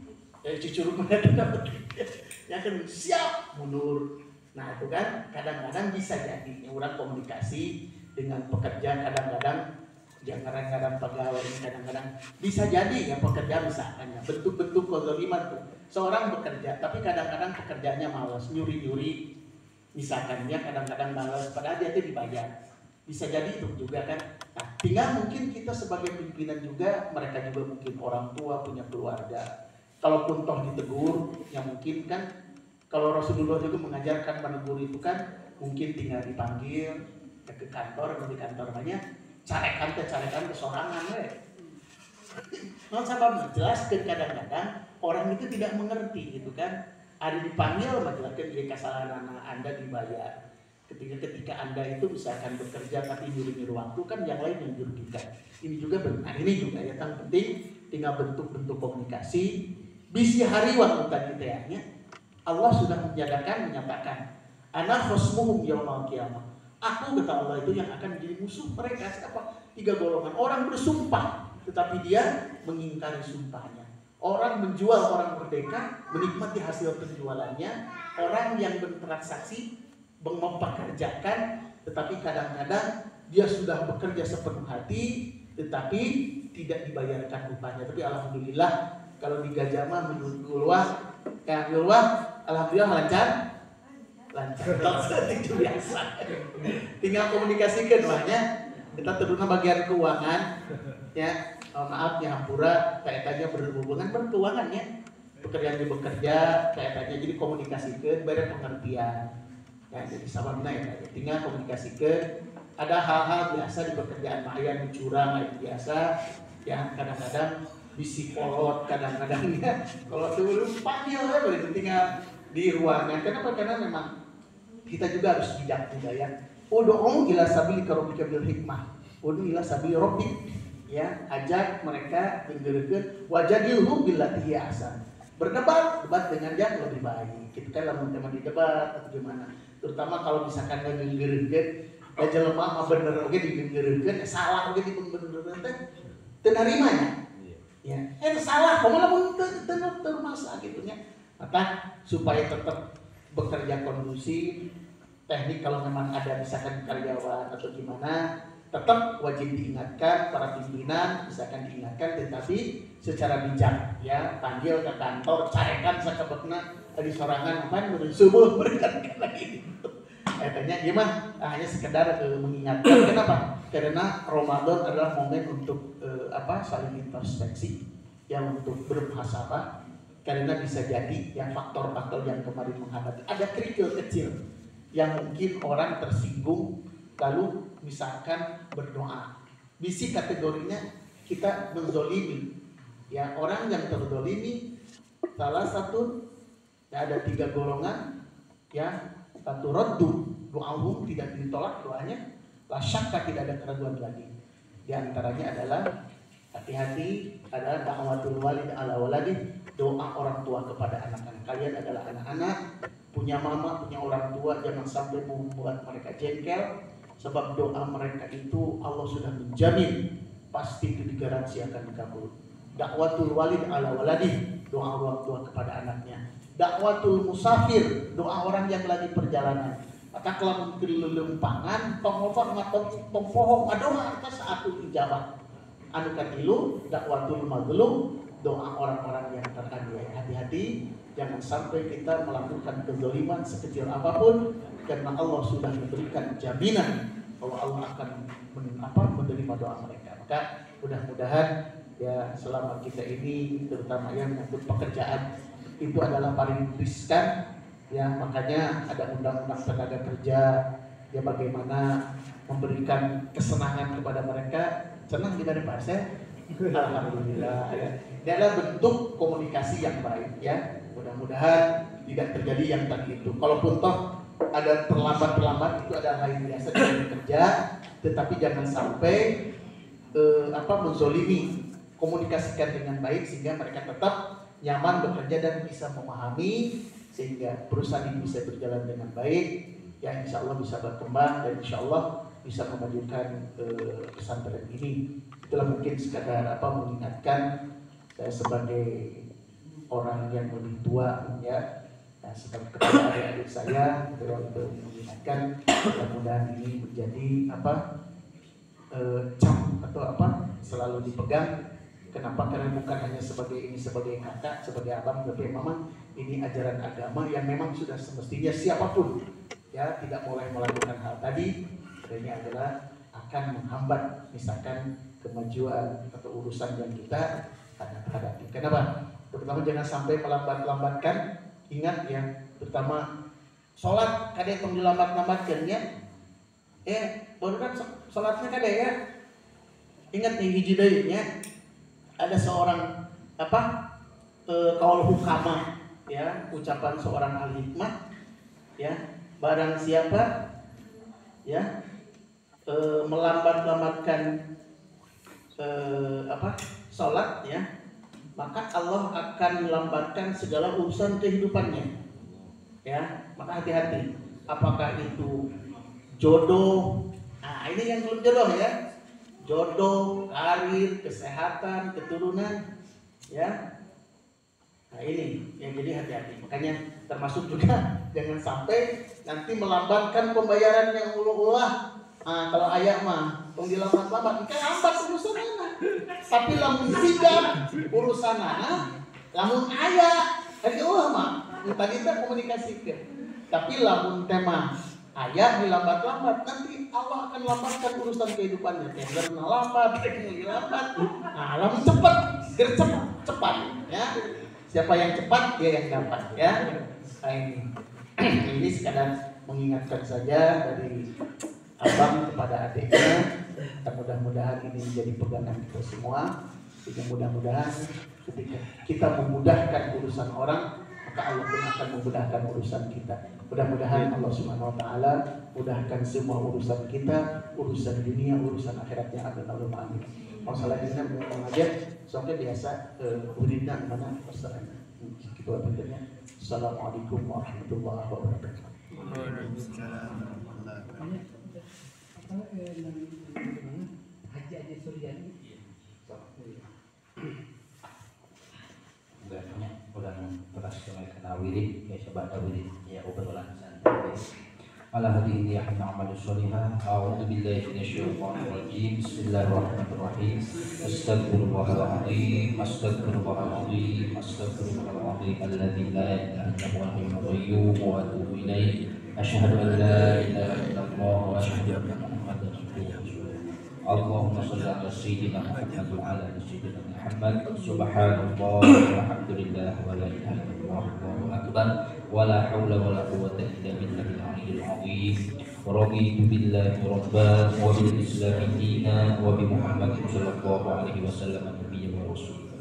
cicurug menghadap ya kan siap mundur. Nah itu kan kadang-kadang bisa jadi orang komunikasi dengan pekerja kadang-kadang yang kadang-kadang pegawai kadang-kadang bisa jadi ya pekerja misalkan ya bentuk-bentuk kezaliman tuh seorang bekerja tapi kadang-kadang pekerjaannya malas nyuri-nyuri misalkan dia kadang-kadang malas padahal dia itu dibayar bisa jadi itu juga kan. Nah tinggal mungkin kita sebagai pimpinan juga mereka juga mungkin orang tua punya keluarga kalaupun toh ditegur ya mungkin kan kalau Rasulullah juga mengajarkan menegur itu kan mungkin tinggal dipanggil ke kantor atau di kantor banyak carekan kesorangan non sabab jelas kadang-kadang orang itu tidak mengerti gitu kan. ada dipanggil majelaskan dia kesalahan Anda dibayar. Ketika Anda itu misalkan bekerja tapi nyuri-nyuri waktu kan yang lain yang dirugikan. Ini juga benar. Ini juga yang penting tinggal bentuk-bentuk komunikasi. Bisi hari waktu tadi tehnya Allah sudah menyatakan ana khosmuhum yaumal qiyamah. Aku kata Allah itu yang akan menjadi musuh mereka. Siapa? 3 golongan. Orang bersumpah tetapi dia mengingkari sumpahnya. Orang menjual orang merdeka, menikmati hasil penjualannya. Orang yang bertransaksi, mempekerjakan, tetapi kadang-kadang dia sudah bekerja sepenuh hati, tetapi tidak dibayarkan upahnya. Tapi alhamdulillah kalau di Gajah menurut Gulwah, alhamdulillah lancar. Itu biasa. Tinggal komunikasikan makanya kita terutama bagian keuangan ya. Maaf ya hampura kaitannya berhubungan berkeuangan ya. Pekerjaan di bekerja kaitannya jadi komunikasikan beda pengertian. Ya jadi sababna ya tinggal komunikasikan. Ada hal-hal biasa di pekerjaan mayan curang kayak biasa ya kadang-kadang bisi kolot kadang-kadang ya kalau dulu panggil ya boleh tinggal di ruangan. Kenapa? Karena memang kita juga harus bijak juga ya. Ud'u ila sabili rabbika bil hikmah. Ud'u ila sabili rabbik. Ya, ajak mereka dengerekeun wajadilhum billati hiya ahsan. Berdebat dengan yang lebih baik. Kita kan lamun tema di debat atau gimana. Terutama kalau misalkan dengerekeun jelema mah bener oge didengerekeun salah oge dibenerekeun teh teu narimanya. Ya, salah kumaha lamun teu masalah gitu nya. Maka supaya tetap bekerja kondusif, teknik kalau memang ada misalkan karyawan atau gimana, tetap wajib diingatkan para pimpinan, misalkan diingatkan, tetapi secara bijak ya, panggil ke kantor, carekan sakabekna di sorangan apa subuh berikan lagi. Katanya gimana? Hanya sekedar mengingatkan. Kenapa? Karena Ramadan adalah momen untuk saling introspeksi, yang untuk bermuhasabah. Karena bisa jadi yang faktor-faktor yang kemarin menghambat ada kerikil kecil yang mungkin orang tersinggung lalu misalkan berdoa. Bisi kategorinya kita menzolimi ya orang yang terzolimi salah satu ya, ada 3 golongan ya satu raddu doa'uhum tidak ditolak doanya la syakka tidak ada keraguan lagi. Di antaranya adalah hati-hati adalah da'watul walid ala waladi, doa orang tua kepada anak-anak. Kalian adalah anak-anak, punya mama, punya orang tua, jangan sampai membuat mereka jengkel, sebab doa mereka itu Allah sudah menjamin pasti itu digaransi akan dikabul. Da'watul walid ala waladi, doa orang tua kepada anaknya. Da'watul musafir, doa orang yang lagi perjalanan. Maka kalau kelumpangan, tongofak tong pohong adoa atas saat itu dijawab. Anu katilu dakwatul mazlum, doa orang-orang yang teraniaya. Hati-hati jangan sampai kita melakukan kezaliman sekecil apapun karena Allah sudah memberikan jaminan bahwa Allah akan menerima doa mereka. Maka mudah-mudahan ya selama kita ini terutama yang menyangkut pekerjaan itu adalah paling riskan ya, makanya ada undang-undang tenaga kerja ya bagaimana memberikan kesenangan kepada mereka. Senang kita di pasar, alhamdulillah ya. Ini adalah bentuk komunikasi yang baik ya. Mudah-mudahan tidak terjadi yang tadi itu. Kalaupun toh ada terlambat itu ada hal yang biasa dalam bekerja, tetapi jangan sampai menzolimi. Komunikasikan dengan baik sehingga mereka tetap nyaman bekerja dan bisa memahami sehingga perusahaan ini bisa berjalan dengan baik. Ya insya Allah bisa berkembang dan insya Allah bisa memajukan pesantren ini. Itulah mungkin sekadar mengingatkan saya sebagai orang yang lebih tua ya, sebagai kepada adik-adik saya untuk mengingatkan mudah-mudahan ini menjadi cam atau selalu dipegang. Kenapa? Karena bukan hanya sebagai kakak, sebagai abang, tapi memang ini ajaran agama yang memang sudah semestinya siapapun ya tidak boleh melakukan hal tadi. Ini adalah akan menghambat misalkan kemajuan atau urusan yang kita hadapi. Kenapa? Terutama jangan sampai melambat-lambatkan. Ingat ya, terutama sholat kadang yang dilambat-lambatkan ya. Baru kan sholatnya kadang ya. Ingat nih hiji deui nya. Ada seorang kaul hukama ya ucapan seorang ahli hikmah, ya barang siapa ya melambat-lambatkan sholat ya, maka Allah akan melambatkan segala urusan kehidupannya. Ya, maka hati-hati. Apakah itu jodoh? Nah, ini yang belum jodoh ya. Jodoh, karir, kesehatan, keturunan, ya. Nah ini yang jadi hati-hati. Makanya termasuk juga jangan sampai nanti melambatkan pembayaran yang ulu-uluh. Nah, kalau ayah mah dilambat-lambat, kan lambat urusan anak. Tapi lamun sigap urusan anak, lamun ayah, tadi mah tadi kita komunikasikan. Tapi lamun tema ayah dilambat-lambat, nanti Allah akan lambatkan urusan kehidupannya. Karena lambat, teknologi lambat. Nah, lamun cepat, cepat, ya. Siapa yang cepat dia yang dapat, ya. Nah, ini sekadar mengingatkan saja dari abang kepada adiknya. Dan mudah-mudahan ini menjadi pegangan kita semua. Sehingga mudah-mudahan ketika kita memudahkan urusan orang, maka Allah pun akan memudahkan urusan kita. Mudah-mudahan Allah Subhanahu wa taala mudahkan semua urusan kita, urusan dunia, urusan akhiratnya. Amin. Wassalamualaikum warahmatullahi wabarakatuh. Soalnya biasa urinnya mana persoalannya. Gitu aja. Assalamualaikum warahmatullahi wabarakatuh. Haji Suryani. Udah teras kena wirid ya sahabat wirid ya obrolan santai. Ala hadihi ya na'malu sholihah. A'udzu billahi minasyaitonir rajim. Bismillahirrahmanirrahim. Astaghfirullahaladzim. Astaghfirullahaladzim. Astaghfirullahaladzim. Alladzi la ilaha illa huwal hayyul qayyum wa atubu ilaihi. Asyhadu an la ilaha illallah wa asyhadu anna Muhammadan rasulullah. Allahumma shalli ala sayyidina Muhammad wa ala ali sayyidina Muhammad. Subhanallah walhamdulillah wa la ilaha illallah wallahu akbar wa la haula wa la quwwata illa billahil aliyyil azim. Raditu billahi rabban wa bil islami dinan wa bi Muhammadin sallallahu alaihi wasallam nabiyyan wa rasul.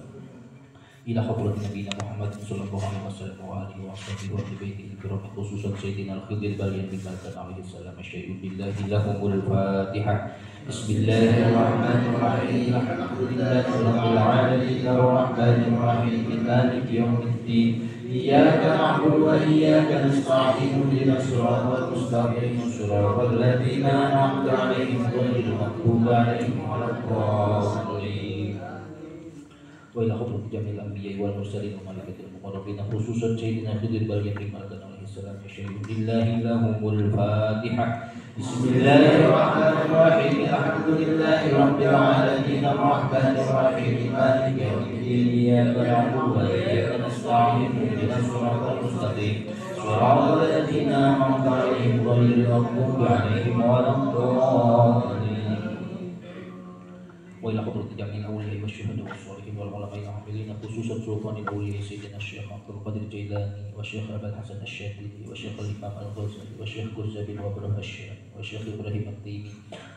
Ila hadrat Nabi Muhammad sallallahu alaihi wasallam wa alihi wa sahbihi wa baitihi kiram khususan sayyidina al-Khidir Baliyan bin Malkan alaihi salam syai'un billahi lahumul Fatihah. Bismillahirrahmanirrahim. Alhamdulillahi rabbil alamin arrahmanir rahim maliki yaumiddin. Iyyaka na'budu wa iyyaka nasta'in ihdinas siratal mustaqim siratal ladzina an'amta 'alaihim ghairil maghdubi 'alaihim waladdallin. Wa ila hadratil jamil anbiya'i wal mursalin wa malaikatil muqarrabin khususan sayyidina Khidir Baliyan bin Malkan alaihi salam syai'un billahi lahumul Fatihah. Bismillahirrahmanirrahim. Alhamdulillahi rabbil alamin arrahmanir rahim maliki yaumiddin. Iyyaka na'budu wa iyyaka nasta'in ihdinas siratal mustaqim siratal ladzina an'amta 'alaihim ghairil maghdubi 'alaihim waladdallin. Wa ila hadratil jamil awliya'i wasyuhada'i wassalihin wal ulama'i al-'amilin khususan sultanil awliya'i sayyidina Syekh Abdul Qadir Jailani wa Syekh Abdul Hasan Asy-Syadzili wa Syekh Al-Imam Al-Ghazali wa Syekh Ghazali bin Wabrah Asy-Syami wa Syekh Ibrahim At-Taimi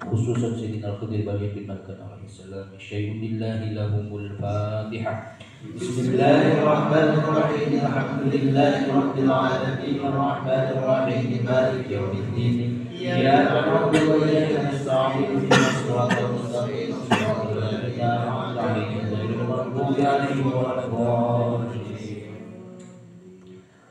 khususan sayyidina Al-Khidir Baliyan bin Malkan alaihi salam syai'un billahi lahumul Fatihah. Bismillahirrahmanirrahim. Alhamdulillahi rabbil alamin arrahmanir rahim maliki yaumiddin. Iyyaka na'budu wa iyyaka nasta'in ihdinas siratal mustaqim siratal ladzina an'amta 'alaihim ghairil maghdubi 'alaihim waladdallin.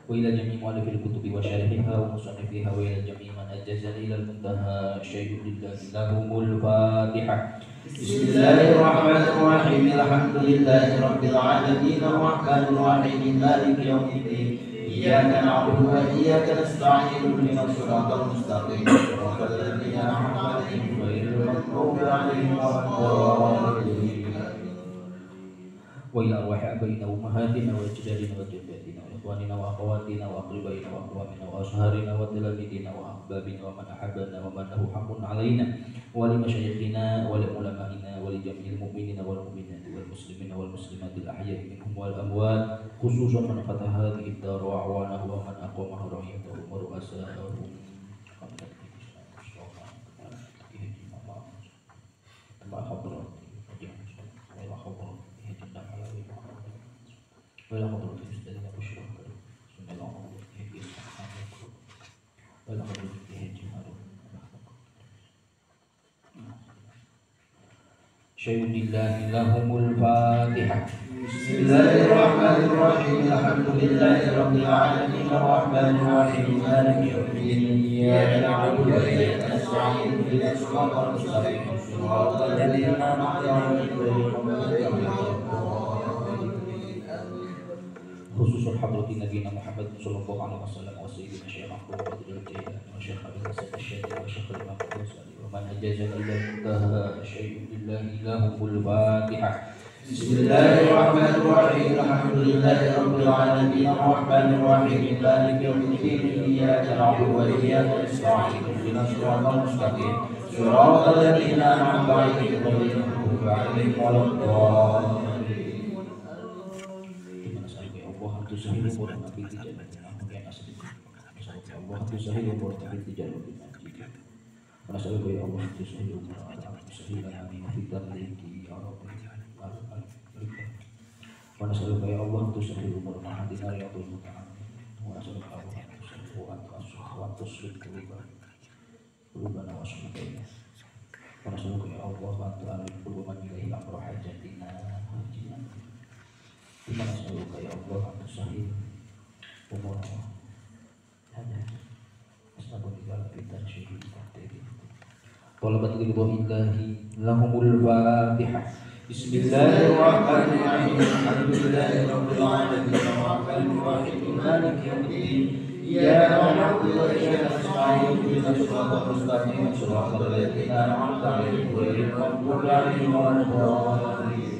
Wa ila jami'i mu'allifil kutubi wa syarihiha wa musannifiha wa ila jami'i man ajazani ila al-muntaha syai'un lillahi lahumul Fatihah. Bismillahirrahmanirrahim. Alhamdulillahi rabbil alamin arrahmanir rahim maliki yaumiddin. Iyyaka na'budu wa iyyaka nasta'in ihdinas siratal mustaqim siratal ladzina an'amta 'alaihim ghairil maghdubi 'alaihim waladdallin. Wa ila arwahi abaina wa ummahatina wa ajdadina wa jaddatina wa ikhwanina wa akhawatina wa aqribaina wa aqwamina wa asharina wa talamidina wa ahbabina wa man ahabbana wa man lahu haqqun 'alaina wa li masyayikhina wa li ulama'ina wa li jami'il mu'minina wal mu'minati wal muslimina wal muslimati al-ahya'i minhum wal amwat khususan man fataha hadhihi ad-dar wa awanahu wa man aqamaha ra'iyatahu wa ru'asa'ahum. Wa ila hadratil syai'un lillahi lahumul Fatihah. Bismillahirrahmanirrahim. Alhamdulillahirabbil alamin arrahmanir rahim maliki yaumiddin iyyaka na'budu wa iyyaka nasta'in ihdinas siratal mustaqim siratal ladzina an'amta 'alaihim ghairil maghdubi 'alaihim. Khususul hadratin Nabi Muhammad sallallahu alaihi wasallam wa sayyidina Syekh Abdul Qadir Al-Jilani wa Syekh Abdul Hasan Asy-Syadili wa Syekh Imam Ghazali wa man ajazana illa muntaha syai'un lillahi lahumul Fatihah. Bismillahirrahmanirrahim. Alhamdulillahirabbil alamin arrahmanir rahim maliki yaumiddin iyyaka na'budu wa iyyaka nasta'in ihdinas siratal mustaqim siratal ladzina an'amta 'alaihim ghairil maghdubi 'alaihim waladdallin. Sahih umur Nabi tidak mungkin asli. Allah itu sahih umur Nabi tidak mungkin asli. Masalah ya Allah itu sahih umur sahih Nabi kita memiliki Allah. Masalah ya Allah itu sahih umur Nabi hari yang bermutaan. Masalah Allah itu sahih waktu sulit berubah nawasudnya. Masalah ya Allah waktu alim berubah menjadi amroh hajatina hajinan. Masalah ya Allah waktu sahih umur hanya asnabun dalam pintar syukur tadi. Talabat ridhoillahi lahumul Fatihah. Bismillahirrahmanirrahim. Alhamdulillahirabbil alamin arrahmanir rahim maliki yaumiddin iyyaka na'budu wa iyyaka nasta'in ihdinas siratal mustaqim siratal ladzina an'amta 'alaihim ghairil maghdubi 'alaihim waladdallin.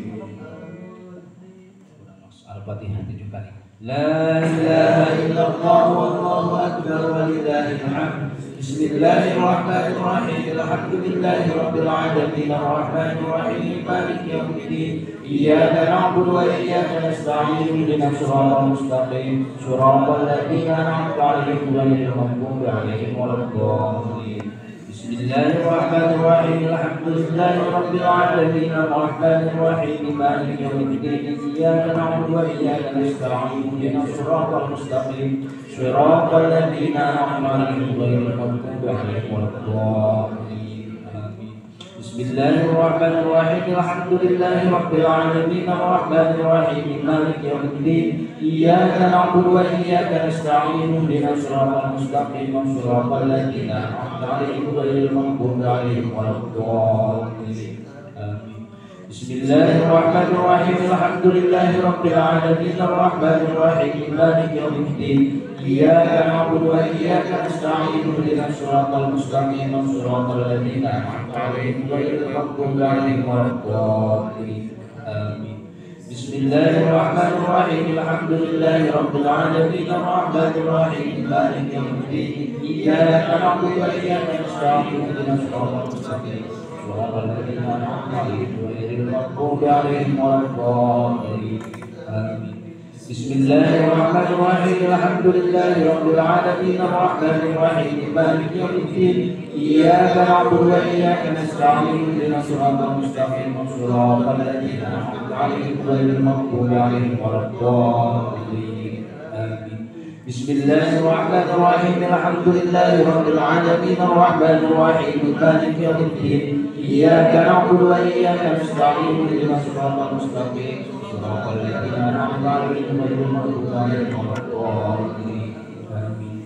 Al-Fatihah 7 kali. La ilaha illallah wallahu akbar walillahil hamd. Bismillahirrahmanirrahim. Alhamdulillahirabbil alamin arrahmanir rahim maliki yaumiddin iyyaka na'budu wa iyyaka nasta'in ihdinas siratal mustaqim siratal ladzina an'amta 'alaihim ghairil maghdubi 'alaihim waladdallin. Bismillahirrahmanirrahim. Alhamdulillahirabbil alamin arrahmanir rahim maliki yaumiddin iyyaka na'budu wa iyyaka nasta'in ihdinas siratal mustaqim siratal ladzina an'amta 'alaihim ghairil maghdubi 'alaihim waladdallin. Bismillahirrahmanirrahim. Alhamdulillahirabbil alamin arrahmanir rahim maliki yaumiddin iyyaka na'budu wa iyyaka nasta'in ihdinas siratal mustaqim siratal ladzina an'amta 'alaihim ghairil maghdubi 'alaihim waladdallin. Bismillahirrahmanirrahim. Alhamdulillahirabbil alamin arrahmanir rahim maliki yaumiddin iyyaka na'budu wa iyyaka nasta'in ihdinas siratal mustaqim siratal ladzina an'amta 'alaihim ghairil maghdubi 'alaihim waladdallin. Amin. Bismillahirrahmanirrahim. Alhamdulillahirabbil alamin arrahmanir rahim maliki yaumiddin iyyaka na'budu wa iyyaka nasta'in ihdinas siratal mustaqim siratal ladzina an'amta 'alaihim ghairil maghdubi 'alaihim waladdallin. Amin. Bismillahirrahmanirrahim. Alhamdulillahirabbil alamin arrahmanir rahim maliki yaumiddin iyyaka na'budu wa iyyaka nasta'in ihdinas siratal mustaqim siratal ladzina an'amta 'alaihim ghairil maghdubi 'alaihim waladdallin. Amin. Bismillahirrahmanirrahim. Alhamdulillahirabbil alamin arrahmanir rahim maliki yaumiddin iyyaka na'budu wa iyyaka nasta'in ihdinas siratal mustaqim siratal ladzina an'amta 'alaihim ghairil maghdubi 'alaihim waladdallin. Amin.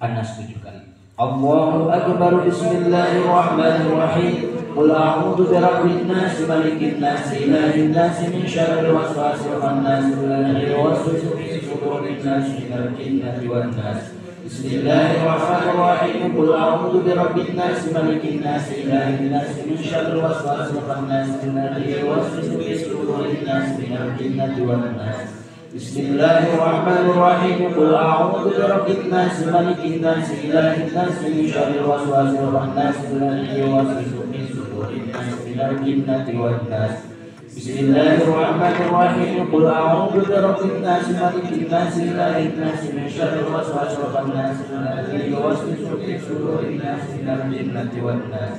Anas 7 kali. Allahu akbar. Bismillahirrahmanirrahim. Qul a'udzu birabbin nas malikin nas ilahin nas min syarril waswasil khannas alladzi yuwaswisu fi sudurin nas minal jinnati wan nas. Bismillahirrahmanirrahim. Qul a'udzu birabbin nas malikin nas ilahin nas min syarril waswasil khannas alladzi yuwaswisu fi sudurin nas minal jinnati wan nas. Bismillahirrahmanirrahim. Qul a'udzu birabbin nas malikin nas ilahin nas min syarril waswasil khannas alladzi yuwaswisu fi sudurin nas minal jinnati wan nas. Bismillahirrahmanirrahim. Qul a'udzu birabbin nas malikin nas ilahin nas min syarril waswasil khannas alladzi yuwaswisu fi sudurin nas minal jinnati wan nas.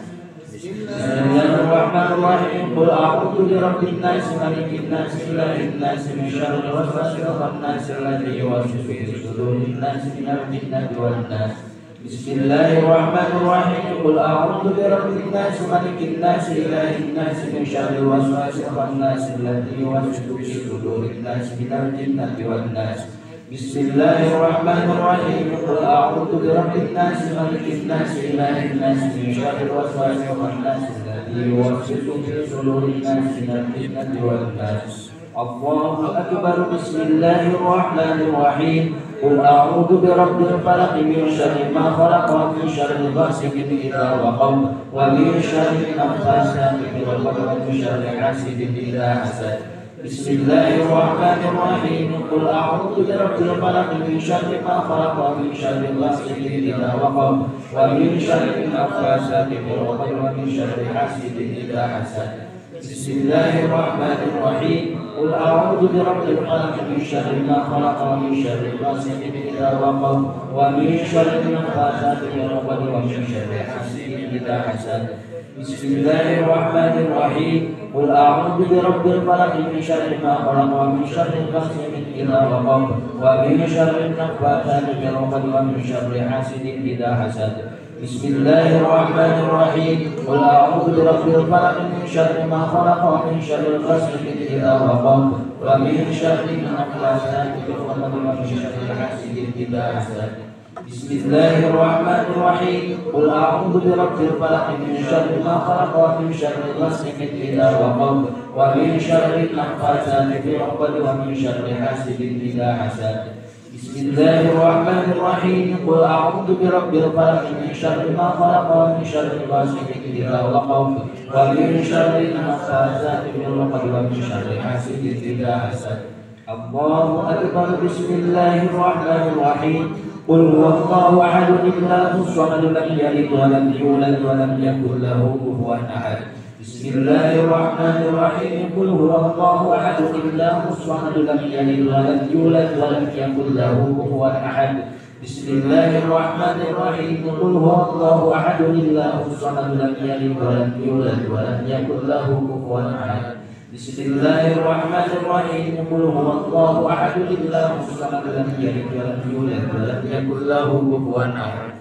Bismillahirrahmanirrahim. Qul a'udzu birabbin nas malikin nas ilahin nas min syarril waswasil khannas alladzi yuwaswisu fi sudurin nas minal jinnati wan nas. Bismillahirrahmanirrahim. Qul a'udzu birabbin nas, malikin nas, ilahin nas, min syarril waswasil khannas, alladzi yuwaswisu fi sudurin nas, minal jinnati wan nas. Bismillahirrahmanirrahim. Qul a'udzu birabbin nas, malikin nas, ilahin nas, min syarril waswasil khannas, alladzi yuwaswisu fi sudurin nas, minal jinnati wan nas. Allahu akbar. Bismillahirrahmanirrahim. Qul a'udzu birabbil falaq, min syarri ma khalaq, wa min syarri ghasiqin idza waqab, wa min syarri naffasati fil 'uqad, wa min syarri hasidin idza hasad. Bismillahirrahmanirrahim. Qul a'udzu birabbil falaq, min syarri ma khalaq, wa min syarri ghasiqin idza waqab, wa min syarri naffasati fil 'uqad, wa min syarri hasidin idza hasad. Bismillahirrahmanirrahim. Qul a'udzu birabbil falaq, min syarri ma khalaq, wa min syarri ghasiqin idza waqab, wa min syarri naffasati fil 'uqad, wa min syarri hasidin idza hasad. Bismillahirrahmanirrahim. Qul a'udzu birabbil falaq, min syarri ma khalaq, wa min syarri ghasiqin idza waqab, wa min syarri naffasati fil 'uqad, wa min syarri hasidin idza hasad. Bismillahirrahmanirrahim. Qul a'udzu birabbil falaq, min syarri ma khalaq, wa min syarri ghasiqin idza waqab, wa min syarri naffasati fil 'uqad, wa min syarri hasidin idza hasad. Bismillahirrahmanirrahim. Qul a'udzu birabbil falaq, min syarri ma khalaq, wa min syarri ghasiqin idza waqab, wa min syarri naffasati fil 'uqad, wa min syarri hasidin idza hasad. Bismillahirrahmanirrahim. Qul a'udzu birabbil falaq, min syarri ma khalaq, wa min syarri ghasiqin idza waqab, wa min syarri naffasati fil 'uqad, wa min syarri hasidin idza hasad. Allahu akbar. Bismillahirrahmanirrahim. Qul huwallahu ahad, Allahus samad, lam yalid wa lam yulad wa lam yakul lahu kufuwan ahad. Bismillahirrahmanirrahim. Qul huwallahu ahad, Allahus samad, lam yalid wa lam yulad wa lam yakul lahu kufuwan ahad. Bismillahirrahmanirrahim. Qul huwallahu ahad, Allahus samad, lam yalid wa lam yulad wa lam yakul lahu kufuwan ahad. Bismillahirrahmanirrahim. Qul huwallahu ahad, Allahus samad, lam yalid wa lam yulad wa lam yakul lahu kufuwan ahad.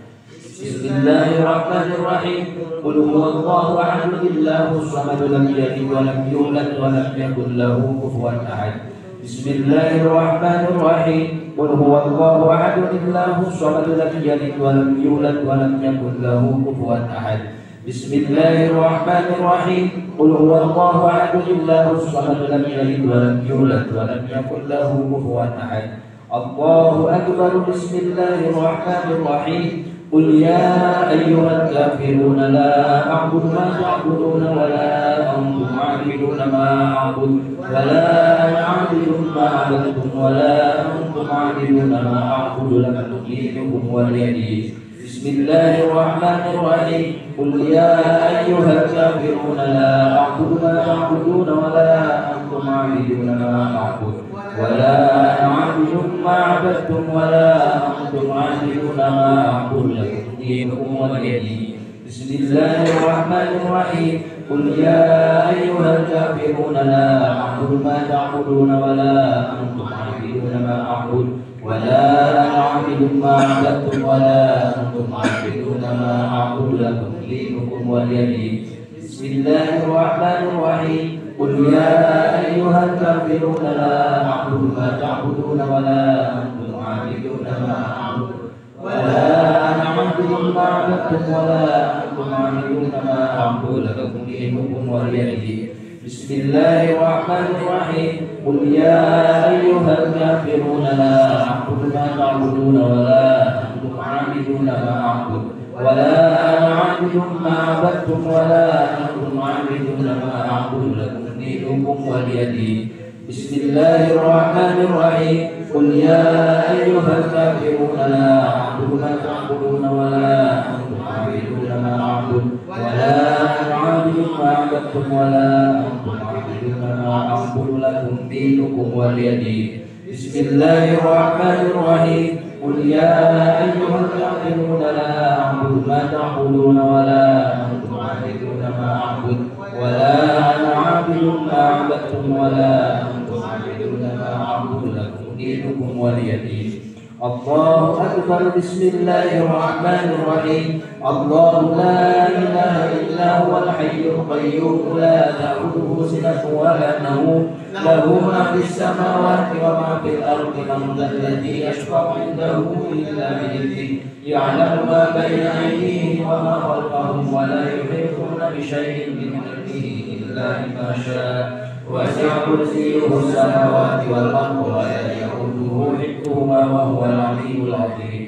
Bismillahirrahmanirrahim. Qul huwallahu ahad, Allahus samad, lam yalid wa lam yulad wa lam yakul lahu kufuwan ahad. Bismillahirrahmanirrahim. Qul huwallahu ahad, Allahus samad, lam yalid wa lam yulad wa lam yakul lahu kufuwan ahad. Bismillahirrahmanirrahim. Qul huwallahu ahad, Allahus samad, lam yalid wa lam yulad wa lam yakul lahu kufuwan ahad. Allahu akbar. Bismillahirrahmanirrahim. Qul ya ayyuhal kafiruna la a'budu ma ta'buduna wa la antum 'abiduna ma a'budu wa la ana 'abidun ma 'abadtum wa la antum 'abiduna ma a'budu, lakum dinukum waliya din. Bismillahirrahmanirrahim. Qul ya ayyuhal kafiruna la a'budu ma ta'buduna wa la antum 'abiduna ma a'budu wa la ana 'abidun ma 'abadtum wa la antum 'abiduna ma a'budu, lakum dinukum waliya din. Bismillahirrahmanirrahim. Qul ya ayyuhal kafiruna la a'budu ma ta'buduna wa la antum 'abiduna ma a'budu wa la ana 'abidun ma 'abadtum wa la antum 'abiduna ma a'budu, lakum dinukum waliya din. Bismillahirrahmanirrahim. Qul ya ayyuhal kafiruna la a'budu ma ta'buduna wa la antum 'abiduna ma a'budu wa la ana 'abidun ma 'abadtum wa la antum 'abiduna ma a'budu, lakum dinukum waliya din. Bismillahirrahmanirrahim. Qul ya ayyuhal kafiruna la a'budu ma ta'buduna wa la antum 'abiduna ma a'budu wa la ana 'abidun ma 'abadtum wa la antum 'abiduna ma a'budu, lakum dinukum waliya din. Bismillahirrahmanirrahim. Qul ya ayyuhal kafiruna la a'budu ma ta'buduna wa la antum 'abiduna ma a'budu wa la ana 'abidun ma 'abadtum wa la antum 'abiduna ma a'budu, lakum dinukum waliya din. Bismillahirrahmanirrahim. Qul ya ayyuhal kafiruna la a'budu ma ta'buduna wa la antum 'abiduna ma a'budu wa la ana 'abidun ma 'abadtum wa la antum 'abiduna ma a'budu, lakum dinukum waliya din. Allahu أكبر. بسم الله الرحمن الرحيم. الله لا إله إلا هو الحي القيوم لا تأخذه سنة ولا نوم له ما في السماوات وما في الأرض. من ذا الذي يشفع عنده إلا بإذنه يعلم ما بين أيديهم وما خلفهم ولا يحيطون بشيء من علمه إلا بما شاء. وسع كرسيه السماوات والأرض ولا يئوده حفظهما وهو العلي العظيم.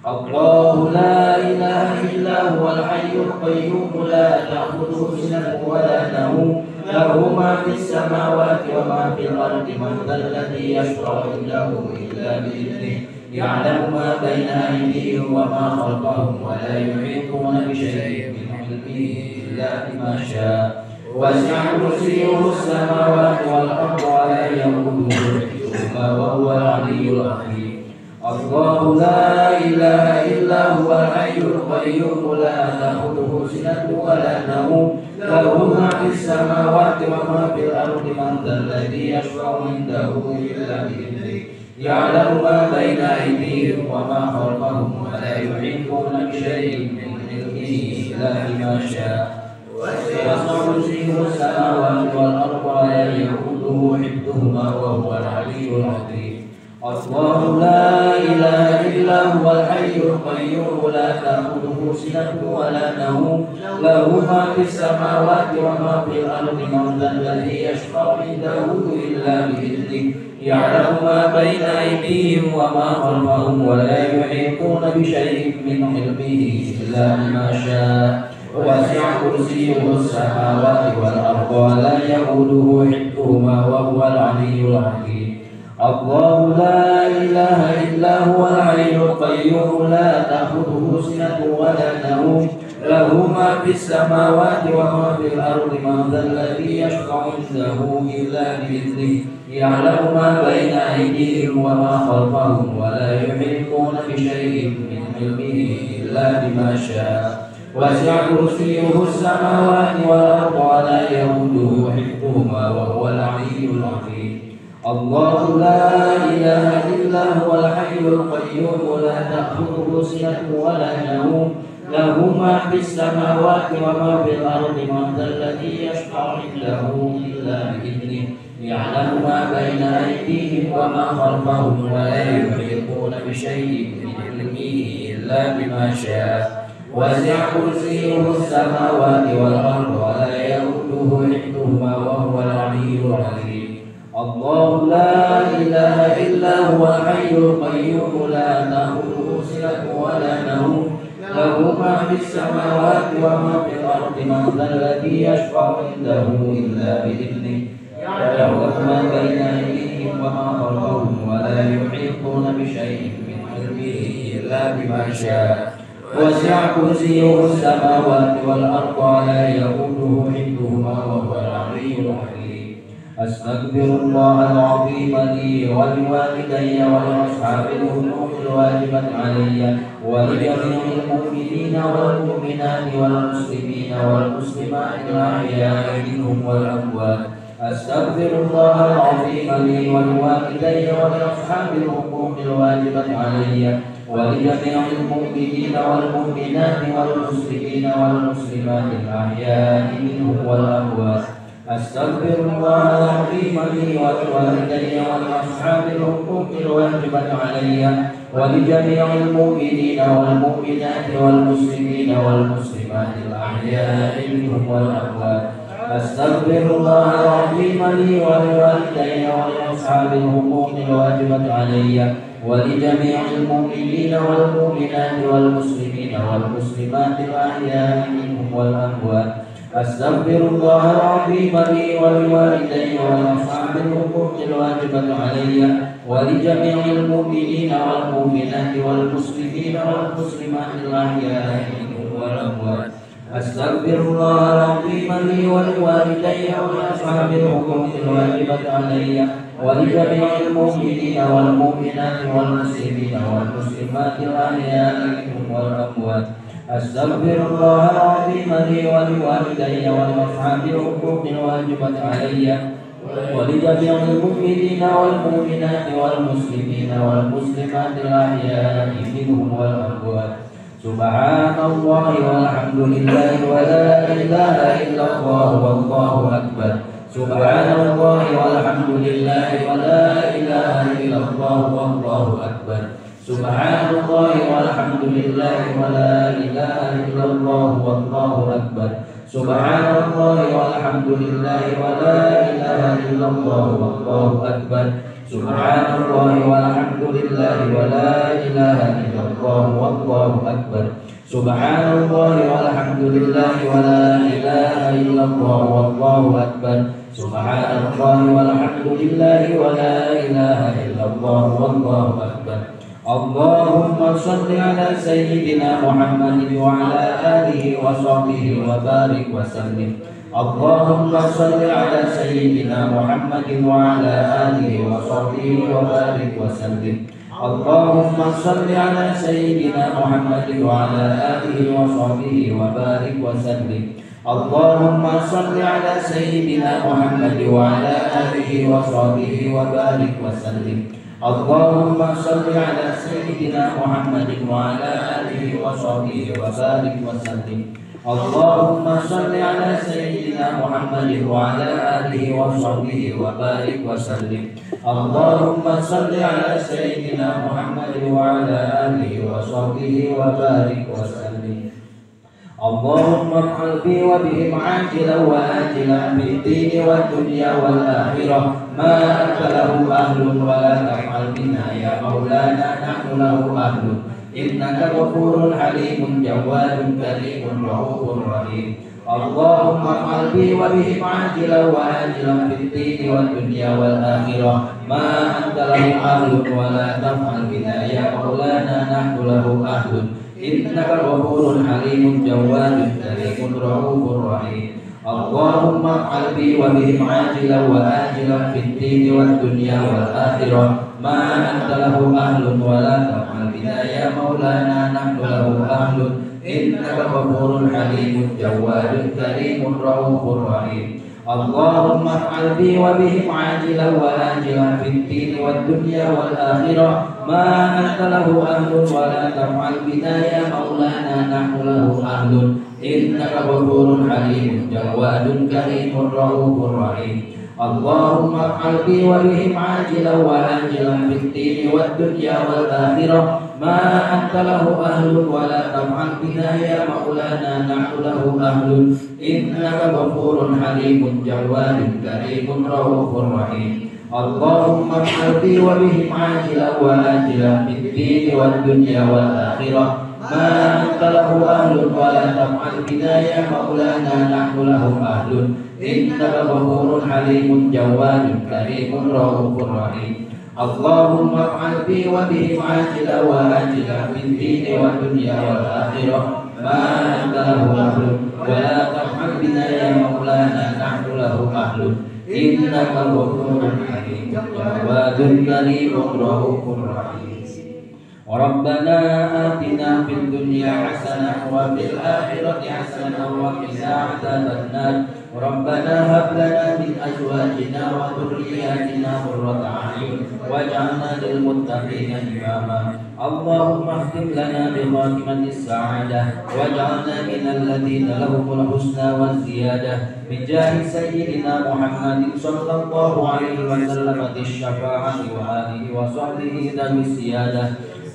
الله لا إله إلا هو الحي القيوم لا تأخذه سنة ولا نوم له ما في السماوات وما في الأرض. من ذا الذي يشفع عنده إلا بإذنه يعلم ما بين أيديهم وما خلفهم ولا يحيطون بشيء من علمه إلا بما شاء. وسع كرسيه السماوات والأرض ولا يئوده حفظهما وهو العلي العظيم. الله لا إله إلا هو الحي القيوم لا تأخذه سنة ولا نوم له ما في السماوات وما في الأرض. من ذا الذي يشفع عنده إلا بإذنه يعلم ما بين أيديهم وما خلفهم ولا يحيطون بشيء من علمه إلا بما شاء. وسع كرسيه السماوات والأرض ولا يئوده حفظهما وهو العلي العظيم. الله لا إله إلا هو الحي القيوم لا تأخذه سنة ولا نوم له ما في السماوات وما في الأرض. من ذا الذي يشفع عنده إلا بإذنه يعلم ما بين أيديهم وما خلفهم ولا يحيطون بشيء من علمه إلا بما شاء. وسع كرسيه السماوات والأرض ولا يئوده حفظهما وهو العلي العظيم. الله لا إله إلا هو الحي القيوم لا تأخذه سنة ولا نوم له ما في السماوات وما في الأرض. من ذا الذي يشفع عنده إلا بإذنه يعلم ما بين أيديهم وما خلفهم ولا يحيطون بشيء من علمه إلا بما شاء. وسع كرسيه السماوات والأرض ولا يئوده حفظهما وهو العلي العظيم. الله لا إله إلا هو الحي القيوم لا تأخذه سنة ولا نوم له ما في السماوات وما في الأرض. من ذا الذي يشفع عنده إلا بإذنه يعلم ما بين أيديهم وما خلفهم ولا يحيطون بشيء من علمه إلا بما شاء. وسع كرسيه السماوات والأرض ولا يئوده حفظهما وهو العلي العظيم. الله لا إله إلا هو الحي القيوم لا تأخذه سنة ولا نوم له ما في السماوات وما في الأرض. من ذا الذي يشفع عنده إلا بإذنه يعلم ما بين أيديهم وما خلفهم ولا يحيطون بشيء من علمه إلا بما شاء. وسع كرسيه السماوات والأرض ولا يئوده حفظهما وهو العلي العظيم. أستغفر الله العظيم لي ولوالدي ولأصحاب الحقوق الواجبة علي ولجميع المؤمنين والمؤمنات والمسلمين والمسلمات الأحياء منهم والأموات. أستغفر الله العظيم لي ولوالدي ولأصحاب الحقوق الواجبة علي ولجميع المؤمنين والمؤمنات والمسلمين والمسلمات الأحياء منهم والأموات. أستغفر الله العظيم لي ولوالدي ولأصحاب الحقوق الواجبة علي ولجميع المؤمنين والمؤمنات والمسلمين والمسلمات الأحياء منهم والأموات. أستغفر الله العظيم لي ولوالدي ولأصحاب الحقوق الواجبة علي ولجميع المؤمنين والمؤمنات والمسلمين والمسلمات الأحياء منهم والأموات. أستغفر الله العظيم لي ولوالدي ولأصحاب الحقوق الواجبة علي ولجميع المؤمنين والمؤمنات والمسلمين والمسلمات الأحياء منهم والأموات. أستغفر الله العظيم لي ولوالدي ولأصحاب الحقوق الواجبة علي ولجميع المؤمنين والمؤمنات والمسلمين والمسلمات الأحياء منهم والأموات. أستغفر الله العظيم لي ولوالدي ولأصحاب الحقوق الواجبة علي ولجميع المؤمنين والمؤمنات والمسلمين والمسلمات الأحياء منهم والأموات. سبحان الله والحمد لله ولا إله إلا الله والله أكبر. سبحان الله والحمد لله ولا إله إلا الله والله أكبر. سبحان الله والحمد لله ولا إله إلا الله والله أكبر. سبحان الله والحمد لله ولا إله إلا الله والله أكبر. سبحان الله والحمد لله ولا إله إلا الله والله أكبر. سبحان الله والحمد لله ولا إله إلا الله والله أكبر. سبحان الله والحمد لله ولا إله إلا الله والله أكبر. اللهم صل على سيدنا محمد وعلى آله وصحبه وبارك وسلم. اللهم صل على سيدنا محمد وعلى آله وصحبه وبارك وسلم. اللهم صل على سيدنا محمد وعلى آله وصحبه وبارك وسلم. اللهم صل على سيدنا محمد وعلى آله وصحبه وبارك وسلم. اللهم صل على سيدنا محمد وعلى آله وصحبه وبارك وسلم. اللهم صل على سيدنا محمد وعلى آله وصحبه وبارك وسلم. اللهم صل على سيدنا محمد وعلى آله وصحبه وبارك وسلم. اللهم افعل بي وبهم عاجلا وآجلا في الدين والدنيا والآخرة ما أنت له أهل ولا تفعل بنا يا مولانا نحن له أهل. إنك غفور حليم جواد كريم رؤوف رحيم. اللهم افعل بي وبهم عاجلا وآجلا في الدين والدنيا والآخرة ما أنت له أهل ولا تفعل بنا يا مولانا نحن له أهل. إنك غفور حليم جواد كريم رؤوف رحيم. اللهم افعل بي وبهم عاجلا وآجلا في الدين والدنيا والآخرة ما أنت له أهل ولا تفعل بنا يا مولانا نحن له أهل. إنك غفور حليم جواد كريم رؤوف رحيم. اللهم افعل بي وبهم عاجلا وآجلا في الدين والدنيا والآخرة ما أنت له أهل ولا تفعل بنا يا مولانا نحن له أهل. إنك غفور حليم جواد كريم رؤوف رحيم. اللهم افعل بي وبهم عاجلا وآجلا في الدين والدنيا والآخرة ما أنت له أهل ولا تفعل بنا يا مولانا نحن له أهل. إنك غفور حليم جواد كريم رؤوف رحيم. اللهم افعل بي وبهم عاجلا وآجلا في الدين والدنيا والآخرة ما أنت له أهل ولا تفعل بنا يا مولانا نحن له أهل. إنك غفور حليم جواد كريم رؤوف رحيم. اللهم افعل بي وبهم عاجلا وآجلا في الدين والدنيا والآخرة ما أنت له أهل ولا تفعل بنا يا مولانا نحن له أهل. إنك غفور حليم جواد كريم رؤوف رحيم. ربنا آتنا في الدنيا حسنة وفي الآخرة حسنة وقنا عذاب النار. ربنا هب لنا من أزواجنا وذرياتنا قرة أعين واجعلنا للمتقين إماما. اللهم اختم لنا بخاتمة السعادة واجعلنا من الذين لهم الحسنى والزيادة بجاه سيدنا محمد صلى الله عليه وسلم ذي الشفاعة وآله وصحبه ذوي السيادة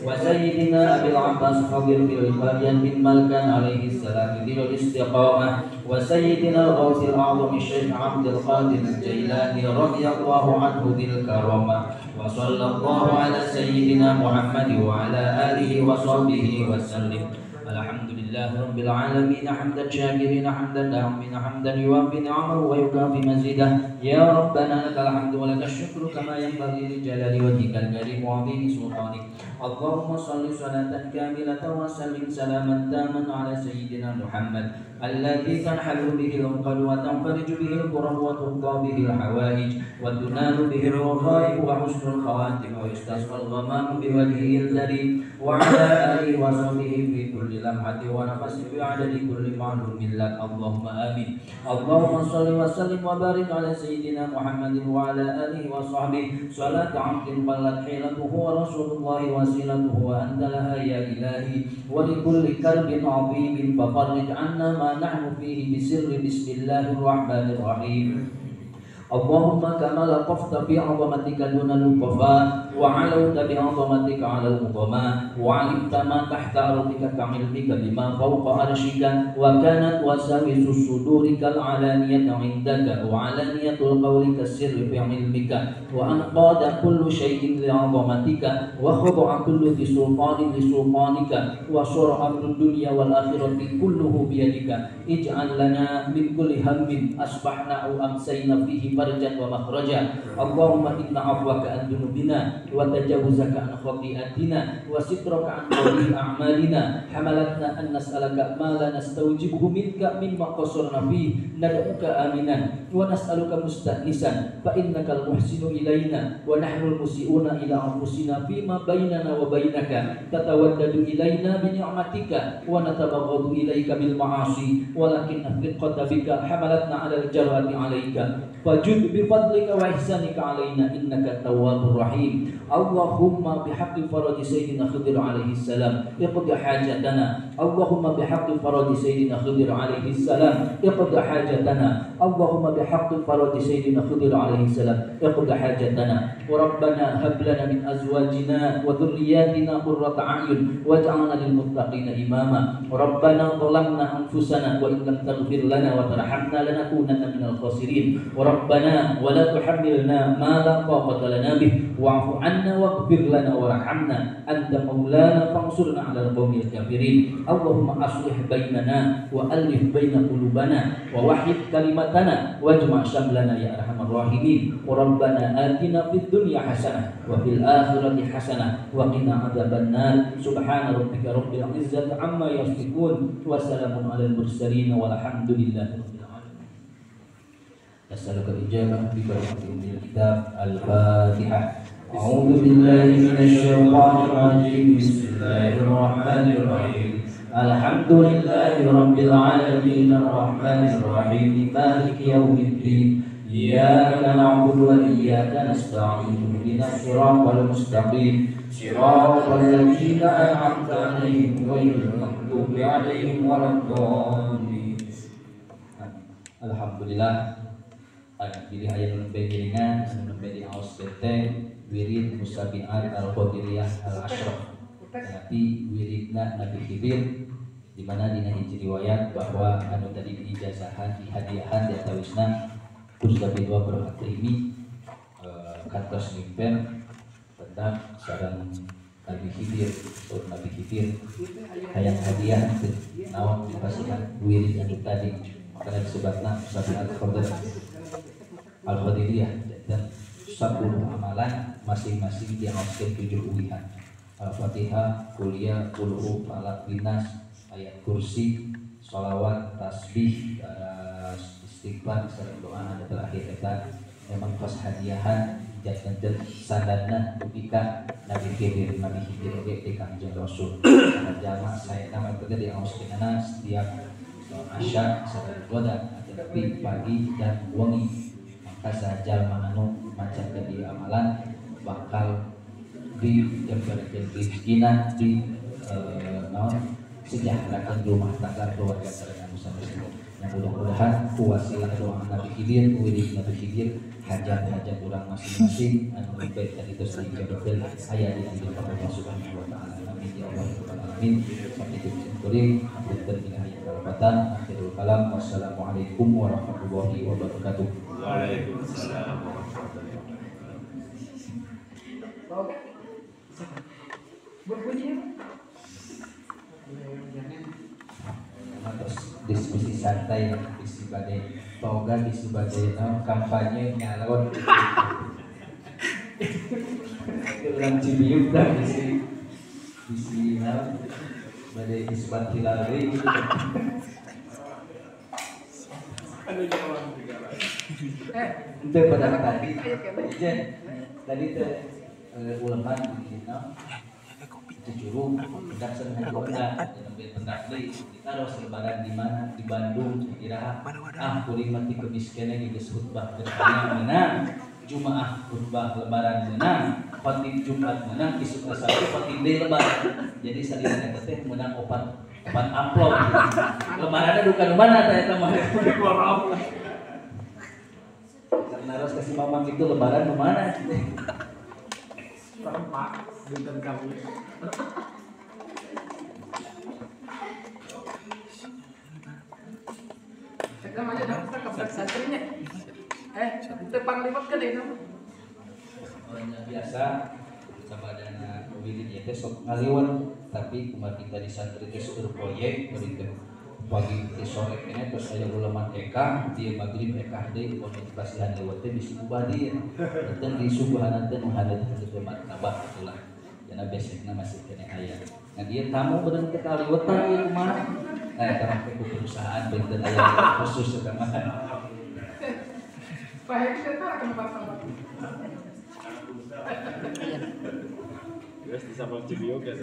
وسيدنا أبي العباس خضر بالقرية بن ملكان عليه السلام ذي الاستقامة وسيدنا الغوث الأعظم الشيخ عبد القادر الجيلاني رضي الله عنه ذي الكرامة. وصلى الله على سيدنا محمد وعلى آله وصحبه وسلم. الحمد لله رب العالمين حمدا شاكرين حمدا دائمين حمدا يوافي نعمه ويكافي مزيده. يا ربنا لك الحمد ولك الشكر كما ينبغي لجلال وجهك الكريم وعظيم سلطانك. اللهم صل صلاة كاملة وسلم سلاما تاما على سيدنا محمد الذي تنحل به العقد وتنفرج به الكرب وتقضى به الحوائج وتنال به الرغائب وحسن الخواتم ويستسقى الغمام بوجهه الكريم وعلى آله وصحبه في كل لمحة ونفس بعدد كل معلوم لك اللهم آمين. اللهم صل وسلم وبارك على سيدنا محمد وعلى آله وصحبه صلاة عبد قلت حيلته ورسول الله وسيلته وأنت لها يا إلهي ولكل كرب عظيم ففرج عنا ما نحن فيه بسر بسم الله الرحمن الرحيم. اللهم كما لطفت بعظمتك دون اللطفاء وعلوت بعظمتك على العظماء وعلمت ما تحت أرضك كعلمك بما فوق عرشك وكانت وساوس الصدور كالعلانية عندك وعلانية القول كالسر في علمك وأنقاد كل شيء لعظمتك وخضع كل ذي سلطان لسلطانك وصر أمر الدنيا والآخرة كله بيدك. اجعل لنا من كل هم أصبحنا أو أمسينا فيه فرجا ومخرجا. اللهم إن عفوك عن ذنوبنا وتجاوزك عن خطيئتنا وسترك عن قبيح أعمالنا حملتنا أن نسألك ما لا نستوجبه منك مما قصرنا فيه ندعوك آمنا ونسألك مستأنسا فإنك المحسن إلينا ونحن المسيئون إلى أنفسنا فيما بيننا وبينك تتودد إلينا بنعمتك ونتبغض إليك بالمعاصي ولكن الثقة بك حملتنا على الجرأة عليك فجد بفضلك وإحسانك علينا إنك التواب الرحيم. اللهم بحق فرج سيدنا خضر عليه السلام اقض حاجتنا. اللهم بحق فرج سيدنا خضر عليه السلام اقض حاجتنا. اللهم بحق فرج سيدنا خضر عليه السلام اقض حاجتنا. وربنا هب لنا من أزواجنا وذرياتنا قرة أعين واجعلنا للمتقين إماما. ربنا ظلمنا أنفسنا وإن لم تغفر لنا وترحمنا لنكونن من الخاسرين. ربنا ولا تحملنا ما لا طاقة لنا به واعف عنا واغفر لنا وارحمنا أنت مولانا فانصرنا على القوم الكافرين. اللهم أصلح بيننا وألف بين قلوبنا ووحد كلمتنا واجمع شملنا يا أرحم الراحمين. وربنا آتنا في الدنيا حسنة وفي الآخرة حسنة وقنا عذاب النار. سبحان ربك رب العزة عما يصفون وسلام على المرسلين والحمد لله رب العالمين. أسألك الإجابة ببركة أم الكتاب. الفاتحة. أعوذ بالله من الشيطان الرجيم. بسم الله الرحمن الرحيم. الحمد لله رب العالمين الرحمن الرحيم مالك يوم الدين إياك نعبد وإياك نستعين اهدنا الصراط المستقيم صراط الذين أنعمت عليهم غير المغضوب عليهم ولا الضالين. Alhamdulillah. Pilih ayat lebih ringan, lebih di aus benteng, wirid musabiat al-qadiriyah al-ashraf. Tapi wiridna Nabi Khidir, di mana dina hiji riwayat bahwa anu tadi diijazahan, dihadiahan, diatawisna Ustaz bin Wahab Al-Hatrimi kantos mimpen tentang sareng Nabi Khidir, atau Nabi Khidir hayang hadiah naon dipasihan wirid anu tadi karena disebutna musabiat al-qadiriyah dan 10 amalan masing-masing dihauskan 7 ulihan. Al-Fatihah, kuliah, kulhu, falak, linas, ayat kursi, sholawat, tasbih, istighfar, serta doa ada terakhir eta memang pas hadiahan jadikan sanadna dupika Nabi Khidir di Kanjeng Rasul. Karena jamaah saya nama itu di auskenana setiap asya serta goda tapi pagi dan wengi maka saja manu macam di amalan bakal diberikan rezekinya di sejahterakan rumah tangga keluarga serta muslim. Yang mudah-mudahan wasilah doa Nabi Khidir, wirid Nabi Khidir, hajat-hajat orang masing-masing anu baik tadi terus dijabatan aya di hadapan Allah Subhanahu wa taala. Amin ya rabbal alamin. Sampai jumpa di video kelebatan. Akhirul kalam. Wassalamualaikum warahmatullahi wabarakatuh. Waalaikumsalam. Terus diskusi santai, diskusi badai toga, diskusi badai kampanye nyalon ulang Cibiuk dah diskusi badai isbat hilali Itu pada tadi. Jen, tadi teh uleman di sini. Jujur, hendak senang koda, hendak beli. Kita harus lebaran di mana? Di Bandung, kira. Kuring mati kemiskinan di khutbah bertanya menang. Jumaah khutbah lebaran menang. Khotib Jumat menang. Isuk Sabtu khotib deui lebaran. Jadi salina eta teh menang opat amplop. Lebaranna duka nu mana teh eta mah keluar amplop. Karena harus kasih mamang itu lebaran nu mana? Serempak dinten kami. Kita aja daftar ke santrinya. Itu panglibat kan itu. Biasa sabadana wilin ya teh sok ngaliwat tapi kumaha kita di santri teh sueur proyek bari teh pagi teh sore kene terus aya ulama eka di magrib eka deui pamit pasihan lewat teh bisi ubah dieu teh di subuhan teh menghadat teh martabah itulah yana besekna masih kene aya nah dia tamu bener teh kaliwetan ieu kumaha eta mah perusahaan benten aya khusus eta mah Baik kita akan pasang. Guys, disambal video kan.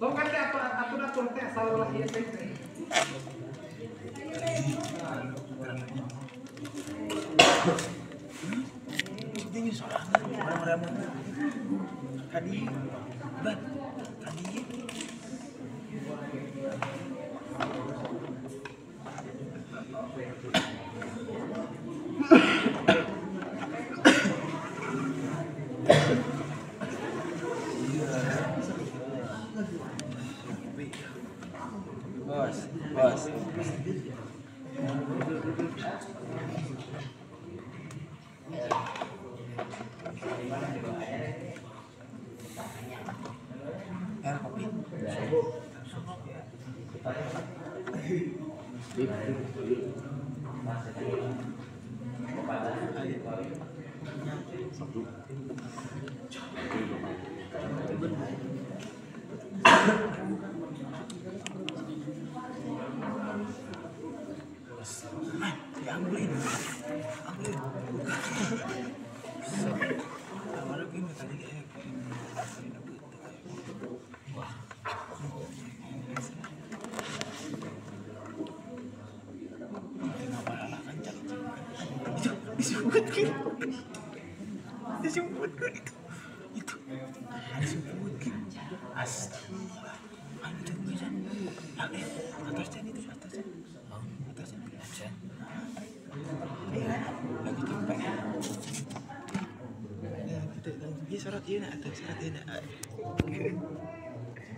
Lo kan atur teh asal ulah ieu teh. Ini soalnya orang-orang kadi, ban, kadi. Bos. Kopi. Ambilin. Disebutkan itu disebutkan astaga ada tulisan atasnya itu atasnya lagi tempel ya syarat iya nak ada syarat iya nak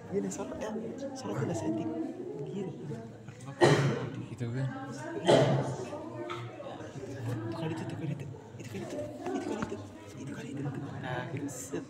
iya nak syarat iya setting gitu kan kali itu nah set